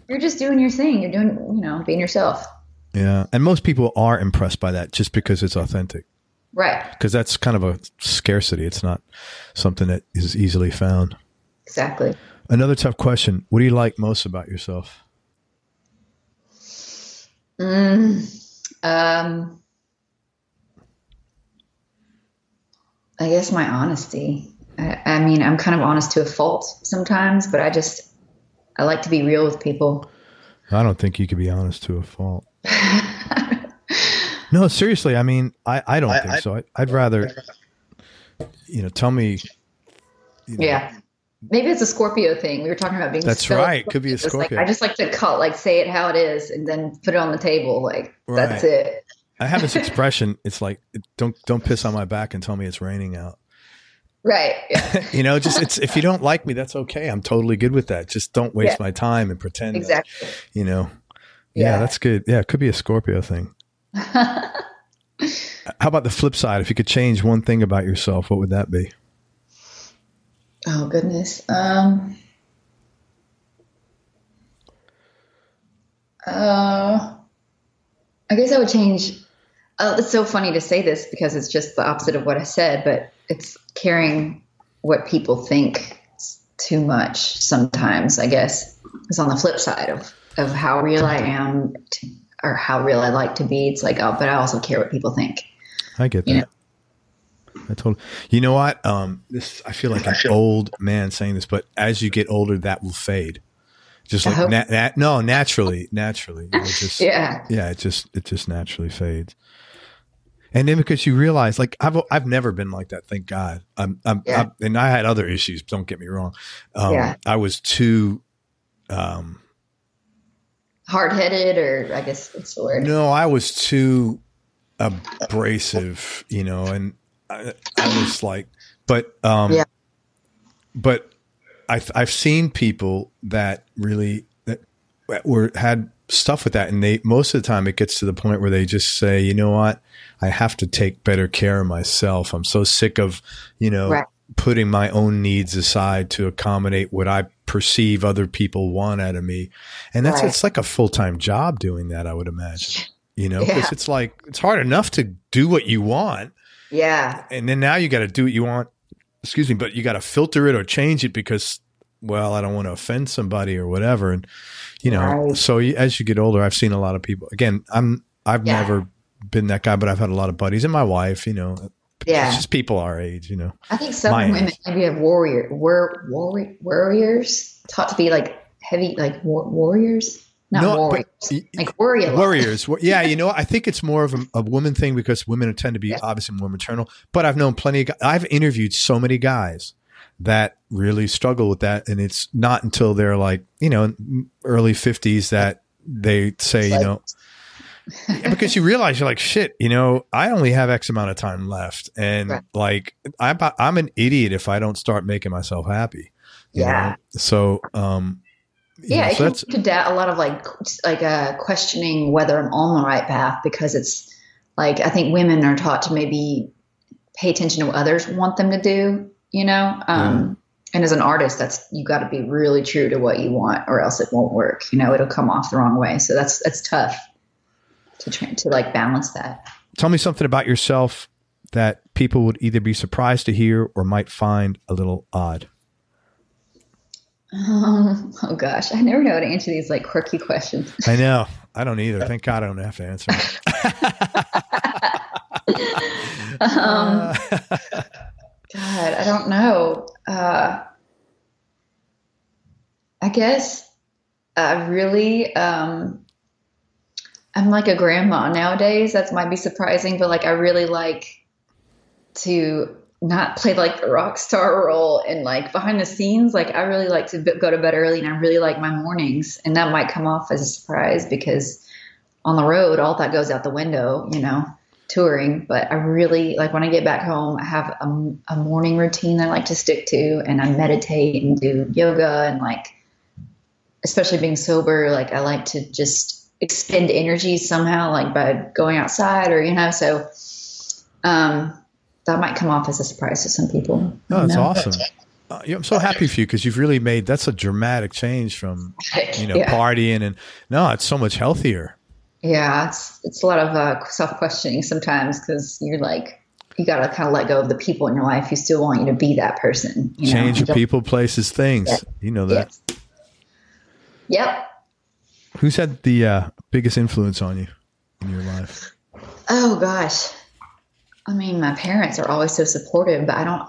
You're just doing your thing. You're doing, being yourself. Yeah. And most people are impressed by that just because it's authentic. Right. Because that's kind of a scarcity. It's not something that is easily found. Exactly. Another tough question. What do you like most about yourself? I guess my honesty. I mean, I'm kind of honest to a fault sometimes, but I like to be real with people. I don't think you could be honest to a fault. No, seriously. I mean, I don't think so. I'd rather, tell me. Yeah. Maybe it's a Scorpio thing. We were talking about being. That's right. Could be a Scorpio. I just like to say it how it is and then put it on the table. That's it. I have this expression. It's like, don't piss on my back and tell me it's raining out. Right. Yeah. If you don't like me, that's okay. I'm totally good with that. Just don't waste my time and pretend. Exactly. Yeah, that's good. Yeah. It could be a Scorpio thing. How about the flip side? If you could change one thing about yourself, what would that be? Oh, goodness. I guess I would change. It's so funny to say this because it's just the opposite of what I said, but it's caring what people think too much sometimes, I guess, is on the flip side of how real I am or how real I like to be. It's like, but I also care what people think. I get that. I totally. You know what? I feel like an old man saying this, but as you get older, that will fade. Just like naturally. It just naturally fades. And then because you realize, like I've never been like that, thank God. And I had other issues. Don't get me wrong. I was too hard-headed, or I guess that's the word. No, I was too abrasive, and I was like, but I've seen people that really had stuff with that, and most of the time it gets to the point where they just say, you know what, I have to take better care of myself. I'm so sick of putting my own needs aside to accommodate what I perceive other people want out of me, and it's like a full-time job doing that, I would imagine. Because it's like it's hard enough to do what you want, and then now you got to do what you want. Excuse me, but you got to filter it or change it because, well, I don't want to offend somebody or whatever. And, so as you get older, I've seen a lot of people. Again, I've never been that guy, but I've had a lot of buddies and my wife, Yeah. It's just people our age, I think Southern women maybe have warriors, taught to be like heavy, like warriors. Not warriors, like worry a lot. Warriors. Yeah, I think it's more of a woman thing because women tend to be obviously more maternal. But I've known plenty of guys. I've interviewed so many guys that really struggle with that. And it's not until they're like, early 50s that they say, because you realize you're like, shit, I only have X amount of time left. And like, I'm an idiot if I don't start making myself happy. You know? So, it can lead to a lot of like questioning whether I'm on the right path, because it's like, I think women are taught to maybe pay attention to what others want them to do, and as an artist, you got to be really true to what you want, or else it won't work. It'll come off the wrong way. So that's tough to like balance that. Tell me something about yourself that people would either be surprised to hear or might find a little odd. Oh gosh, I never know how to answer these like quirky questions. I know. I don't either. Thank God I don't have to answer. God, I don't know. I guess really, I'm like a grandma nowadays. That might be surprising, but like I really like to not play like the rock star role, and like behind the scenes, like I really like to go to bed early, and I really like my mornings, and that might come off as a surprise because on the road, all that goes out the window, touring. But I really like when I get back home, I have a morning routine that I like to stick to, and I meditate and do yoga, and like, especially being sober, like I like to just expend energy somehow, like by going outside or, so, that might come off as a surprise to some people. No, that's awesome. I'm so happy for you because you've really that's a dramatic change from, partying, and no, it's so much healthier. Yeah. It's a lot of self-questioning sometimes, because you're like, you got to kind of let go of the people in your life who still want you to be that person. Change your people, places, things. That. Yes. Yep. Who's had the biggest influence on you in your life? Oh gosh. I mean, my parents are always so supportive, but I don't,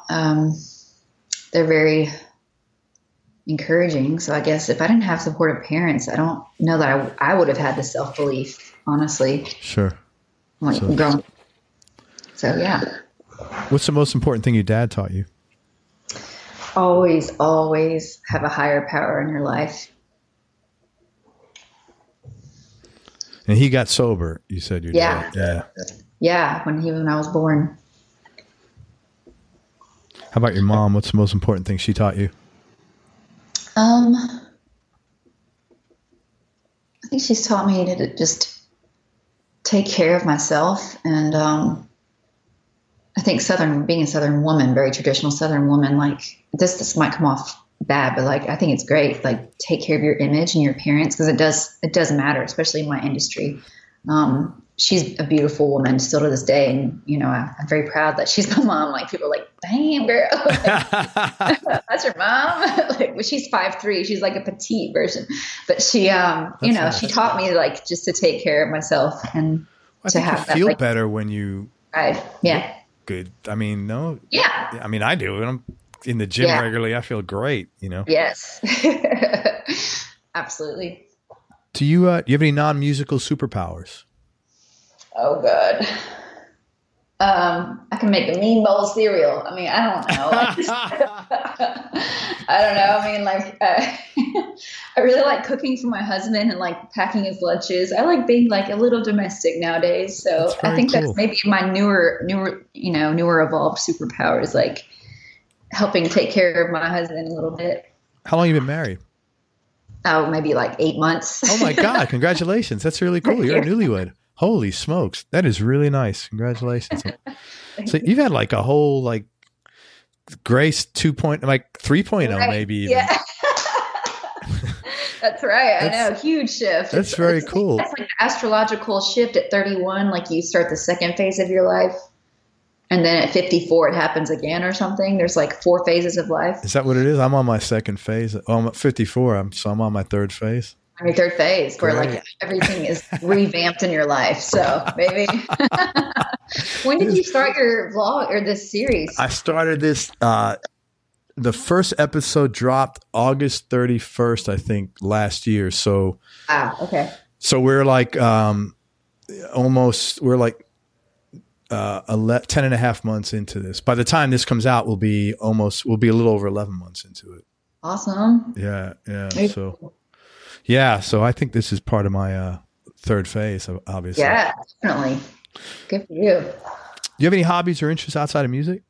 they're very encouraging. So I guess if I didn't have supportive parents, I don't know that I would have had the self-belief, honestly. Sure. So yeah. What's the most important thing your dad taught you? Always have a higher power in your life. And he got sober, you said your dad. Yeah. Yeah, when I was born. How about your mom? What's the most important thing she taught you? I think she's taught me to just take care of myself, and I think being a Southern woman, very traditional Southern woman, like this might come off bad, but like I think it's great. Like take care of your image and your appearance, because it does matter, especially in my industry. She's a beautiful woman still to this day. And, I'm very proud that she's my mom. Like people are like, damn girl, that's your mom. Like, well, she's 5'3". She's like a petite version, but she, nice. She taught me like just to take care of myself and to have that. Feel better when you. Right. Yeah. Good. I mean, no. Yeah. I mean, I do. When I'm in the gym regularly, I feel great, Yes. Absolutely. Do you have any non-musical superpowers? Oh God. I can make a mean bowl of cereal. I mean, I don't know. I don't know. I mean, like, I really like cooking for my husband and like packing his lunches. I like being like a little domestic nowadays. So I think that's maybe my newer evolved superpowers, like helping take care of my husband a little bit. How long have you been married? Oh, maybe like 8 months. Oh my God. Congratulations. That's really cool. You're a newlywed. Holy smokes. That is really nice. Congratulations. So you've had like a whole like Grace 2.0, like 3.0 right. Maybe even. Yeah. That's right. I know. Huge shift. That's very cool. That's like an astrological shift at 31. Like you start the second phase of your life. And then at 54, it happens again or something. There's like 4 phases of life. Is that what it is? I'm on my second phase. Oh, I'm at 54. So I'm on my third phase. on your third phase where Great. like everything is revamped in your life. So maybe. When did you start your vlog or this series? I started this, the first episode dropped August 31st, I think, last year. So, Okay. So we're like, we're like 10 and a half months into this. By the time this comes out, we'll be a little over 11 months into it. Awesome. Yeah. Very So, cool. yeah. So I think this is part of my third phase, obviously. Yeah, definitely. Good for you. Do you have any hobbies or interests outside of music?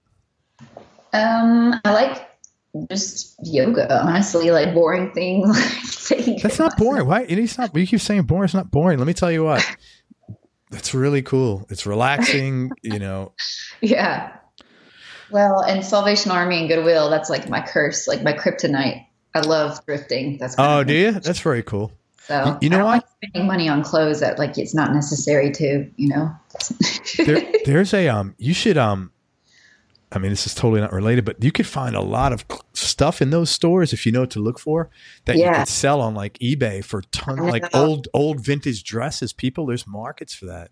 I like just yoga, honestly, like boring things. That's not boring. Why? It's not. You keep saying boring. It's not boring. Let me tell you what. That's really cool. It's relaxing, Yeah. Well, and Salvation Army and Goodwill, that's like my curse, like my kryptonite. I love thrifting. That's do you? That's very cool. So you know I don't what? like spending money on clothes that like it's not necessary to, There's a you should I mean, this is totally not related, but you could find a lot of stuff in those stores if you know what to look for that you could sell on like eBay for tons, like old vintage dresses. There's markets for that.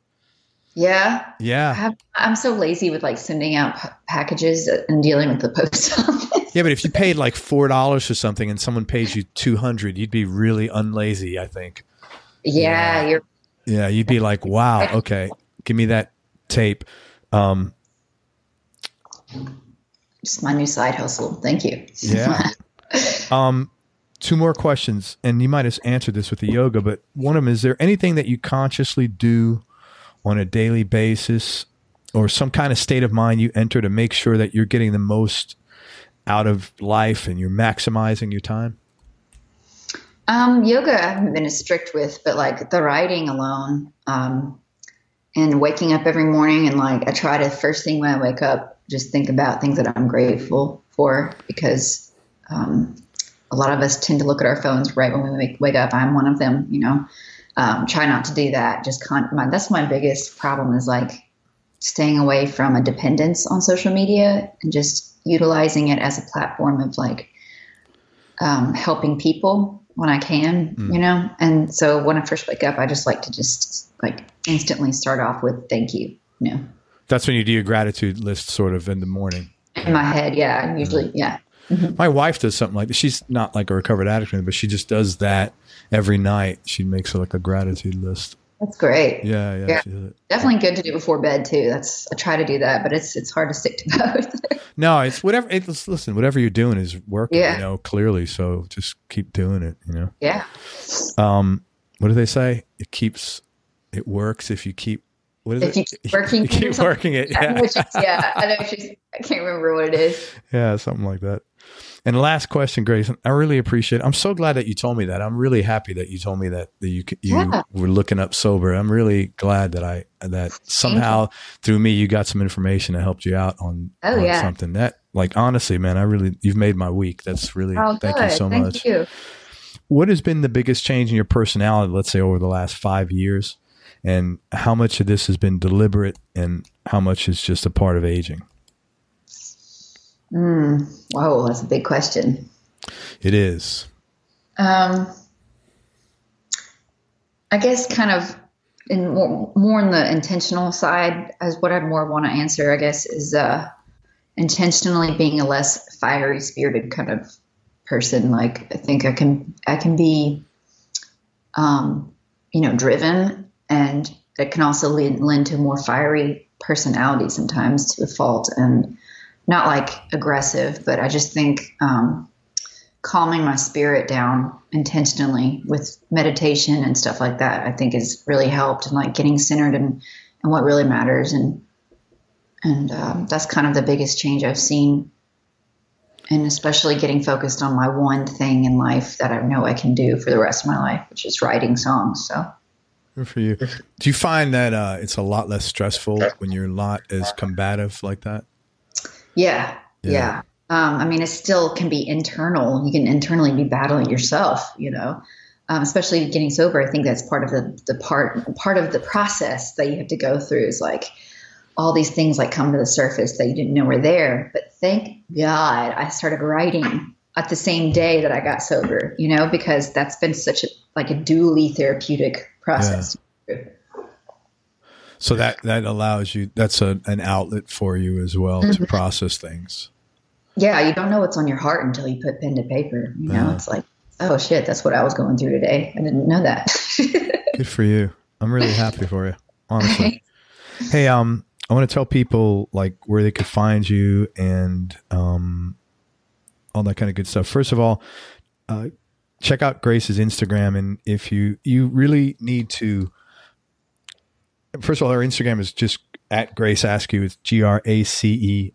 Yeah. Yeah. I'm so lazy with like sending out packages and dealing with the post office. Yeah, but if you paid like $4 for something and someone pays you $200, you'd be really unlazy, I think. Yeah. You'd be like, wow, okay, give me that tape. Just my new side hustle. Thank you. Yeah. Two more questions, and you might have answered this with the yoga, but one of them, is there anything that you consciously do on a daily basis or some kind of state of mind you enter to make sure that you're getting the most out of life and you're maximizing your time? Yoga I haven't been as strict with, but like the writing alone, and waking up every morning and like I try to first thing when I wake up, just think about things that I'm grateful for, because a lot of us tend to look at our phones right when we wake up. I'm one of them, try not to do that. That's my biggest problem, is like staying away from a dependence on social media and just utilizing it as a platform of like helping people when I can, And so when I first wake up, I just like to just like instantly start off with thank you, That's when you do your gratitude list sort of in the morning. In my head, yeah. Usually, yeah. Mm-hmm. My wife does something like this. She's not like a recovered addict, but she just does that every night. She makes like a gratitude list. That's great. Yeah. She does it. Definitely good to do before bed too. I try to do that, but it's hard to stick to both. No, it's whatever. Listen, whatever you're doing is working, clearly. So just keep doing it, Yeah. What do they say? It works if you keep. What is it? You keep working, you keep working it. Yeah. I know. I can't remember what it is. Yeah, something like that. And the last question, Grace, I really appreciate it. I'm so glad that you told me that. I'm really happy that you told me that you were looking up sober. I'm really glad that somehow through me you got some information that helped you out on something. That, like, honestly, man, you've made my week. That's really thank you so much. Thank you. What has been the biggest change in your personality, let's say, over the last 5 years? And how much of this has been deliberate and how much is just a part of aging? Whoa, that's a big question. It is. I guess kind of more in the intentional side, as what I more want to answer, I guess, is intentionally being a less fiery spirited kind of person. Like I think I can be, driven, and it can also lend to more fiery personality sometimes to a fault, and not like aggressive, but I just think calming my spirit down intentionally with meditation and stuff like that, I think has really helped, and like getting centered in what really matters. And that's kind of the biggest change I've seen. And especially getting focused on my one thing in life that I know I can do for the rest of my life, which is writing songs. So. Good for you. Do you find that it's a lot less stressful when you're not as combative like that? Yeah. I mean, it still can be internal. You can internally be battling yourself, especially getting sober. I think that's part of part of the process that you have to go through, is like all these things like come to the surface that you didn't know were there. But thank God I started writing at the same day that I got sober, you know, because that's been such a dually therapeutic process. Yeah. So that allows you, that's an outlet for you as well to process things. Yeah. You don't know what's on your heart until you put pen to paper, you know, it's like, oh shit, that's what I was going through today. I didn't know that. Good for you. I'm really happy for you, honestly. Hey, I want to tell people like where they could find you and all that kind of good stuff. First of all, check out Grace's Instagram, and if you really need to, first of all, her Instagram is just at Grace Askew. It's GraceAskew.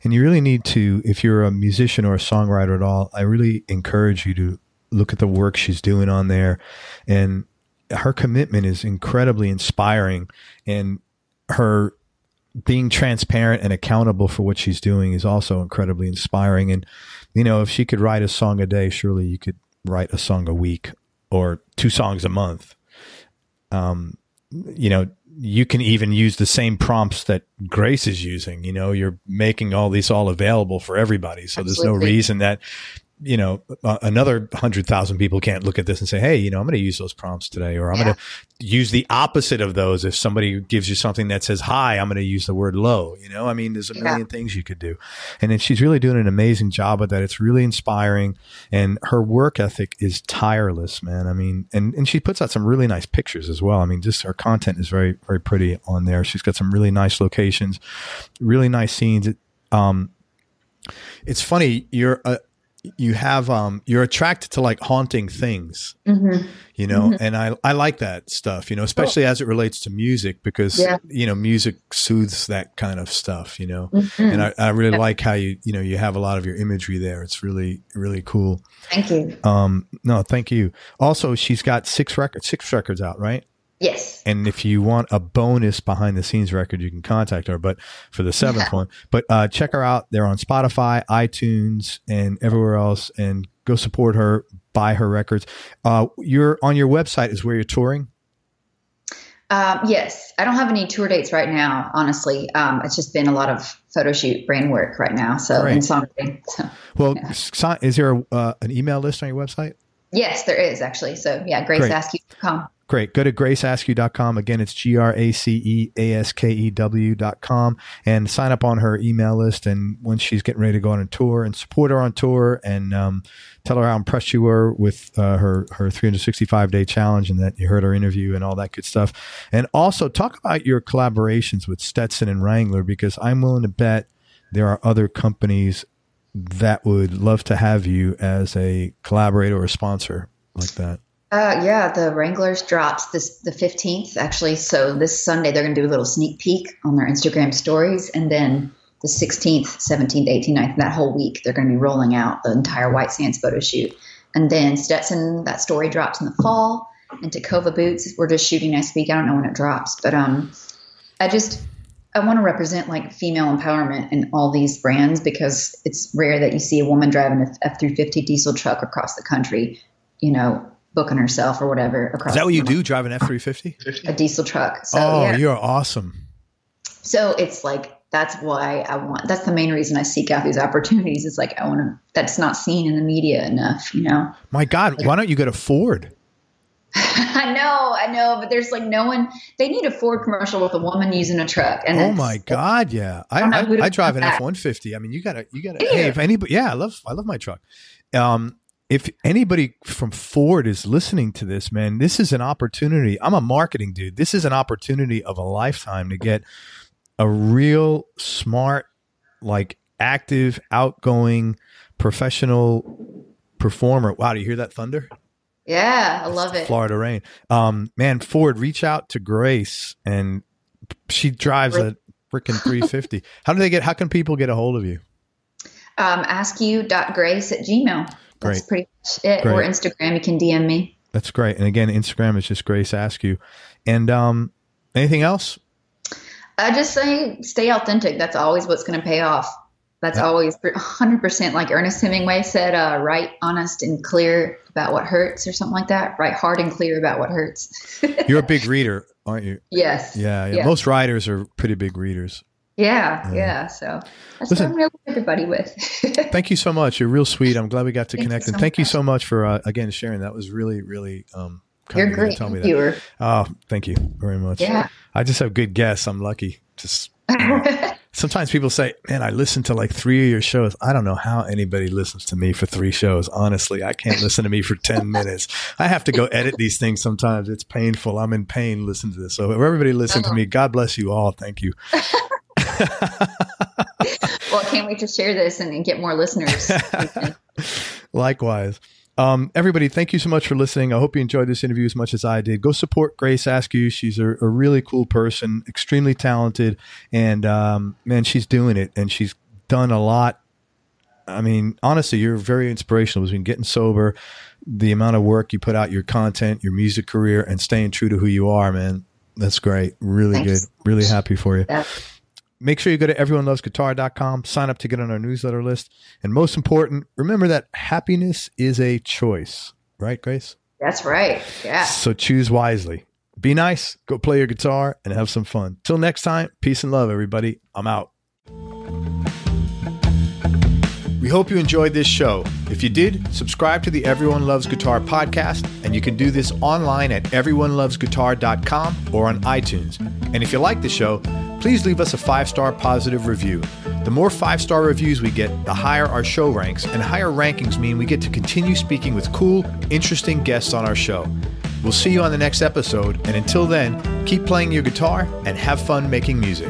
And you really need to, if you're a musician or a songwriter at all, I really encourage you to look at the work she's doing on there. And her commitment is incredibly inspiring, and her being transparent and accountable for what she's doing is also incredibly inspiring. And, you know, if she could write a song a day, surely you could write a song a week or 2 songs a month. You know, you can even use the same prompts that Grace is using. You know, you're making all these all available for everybody. So Absolutely. There's no reason that, you know, another 100,000 people can't look at this and say, hey, you know, I'm going to use those prompts today, or I'm going to use the opposite of those. If somebody gives you something that says hi, I'm going to use the word low. You know, I mean, there's a million things you could do. And then she's really doing an amazing job at that. It's really inspiring. And her work ethic is tireless, man. I mean, and she puts out some really nice pictures as well. I mean, just her content is very, very pretty on there. She's got some really nice locations, really nice scenes. It's funny. You're attracted to like haunting things, you know, and I like that stuff, you know, especially as it relates to music, because, you know, music soothes that kind of stuff, you know, and I really like how you have a lot of your imagery there. It's really, really cool. Thank you. No, thank you. Also, she's got 6 records out, right? Yes. And if you want a bonus behind the scenes record, you can contact her, but for the 7th one, but check her out. They're on Spotify, iTunes, and everywhere else, and go support her, buy her records. You're on your website is where you're touring. Yes. I don't have any tour dates right now, honestly. It's just been a lot of photo shoot brand work right now. So, and songwriting. So, well, is there an email list on your website? Yes, there is actually. So yeah, graceaskew.com. Great. Go to graceaskew.com. Again, it's GraceAskew.com, and sign up on her email list. And when she's getting ready to go on a tour, and support her on tour, and tell her how impressed you were with her 365-day challenge, and that you heard her interview and all that good stuff. And also talk about your collaborations with Stetson and Wrangler, because I'm willing to bet there are other companies that would love to have you as a collaborator or a sponsor like that. Yeah, the Wranglers drops the 15th, actually. So this Sunday, they're going to do a little sneak peek on their Instagram stories. And then the 16th, 17th, 18th, 19th, that whole week, they're going to be rolling out the entire White Sands photo shoot. And then Stetson, that story drops in the fall. And Tacova Boots, we're just shooting next week. I don't know when it drops. But I want to represent like female empowerment in all these brands, because it's rare that you see a woman driving an F-350 diesel truck across the country, you know, booking herself or whatever. Across. Is that what you do? Drive an F-350? A diesel truck. So, you're awesome. So it's like, that's why that's the main reason I seek out these opportunities. It's like, that's not seen in the media enough, you know? My God, why don't you go to Ford? I know, but there's like no one. They need a Ford commercial with a woman using a truck. And oh my God, yeah. I drive an F-150. I mean, you gotta. Hey, if anybody, I love my truck. If anybody from Ford is listening to this, man, this is an opportunity. I'm a marketing dude. This is an opportunity of a lifetime to get a real smart, like active, outgoing, professional performer. Wow, do you hear that thunder? Yeah, I love it. Florida rain. Man, Ford, reach out to Grace, and she drives a freaking 350. How can people get a hold of you? Askew.grace@gmail.com. That's pretty much it. Great. Or Instagram, you can DM me. That's great. And again, Instagram is just Grace Askew. And anything else? I just say stay authentic. That's always what's going to pay off. That's always 100%. Like Ernest Hemingway said, write honest and clear about what hurts, or something like that. Write hard and clear about what hurts. You're a big reader, aren't you? Yes. Yeah. Most writers are pretty big readers. Yeah. So that's what I'm going to leave everybody with. Thank you so much. You're real sweet. I'm glad we got to connect. And thank you so much for, again, sharing. That was really, really kind You're a great interviewer. Oh, thank you very much. Yeah. I just have good guests. I'm lucky. Just sometimes people say, man, I listened to like 3 of your shows. I don't know how anybody listens to me for 3 shows. Honestly, I can't listen to me for 10 minutes. I have to go edit these things sometimes. It's painful. I'm in pain listening to this. So if everybody listening to me, God bless you all. Thank you. Well, I can't wait to share this and get more listeners. Likewise. Everybody, thank you so much for listening. I hope you enjoyed this interview as much as I did. Go support Grace Askew. She's a really cool person, extremely talented, and man, she's doing it, and she's done a lot. I mean, honestly, you're very inspirational between getting sober, the amount of work you put out, your content, your music career, and staying true to who you are, man. That's great. Really Thanks. Good. Really happy for you. Yeah. Make sure you go to everyonelovesguitar.com, sign up to get on our newsletter list. And most important, remember that happiness is a choice. Right, Grace? That's right. Yeah. So choose wisely. Be nice, go play your guitar, and have some fun. Till next time, peace and love, everybody. I'm out. We hope you enjoyed this show. If you did, subscribe to the Everyone Loves Guitar podcast, and you can do this online at everyonelovesguitar.com or on iTunes. And if you like the show, please leave us a 5-star positive review. The more 5-star reviews we get, the higher our show ranks, and higher rankings mean we get to continue speaking with cool, interesting guests on our show. We'll see you on the next episode, and until then, keep playing your guitar and have fun making music.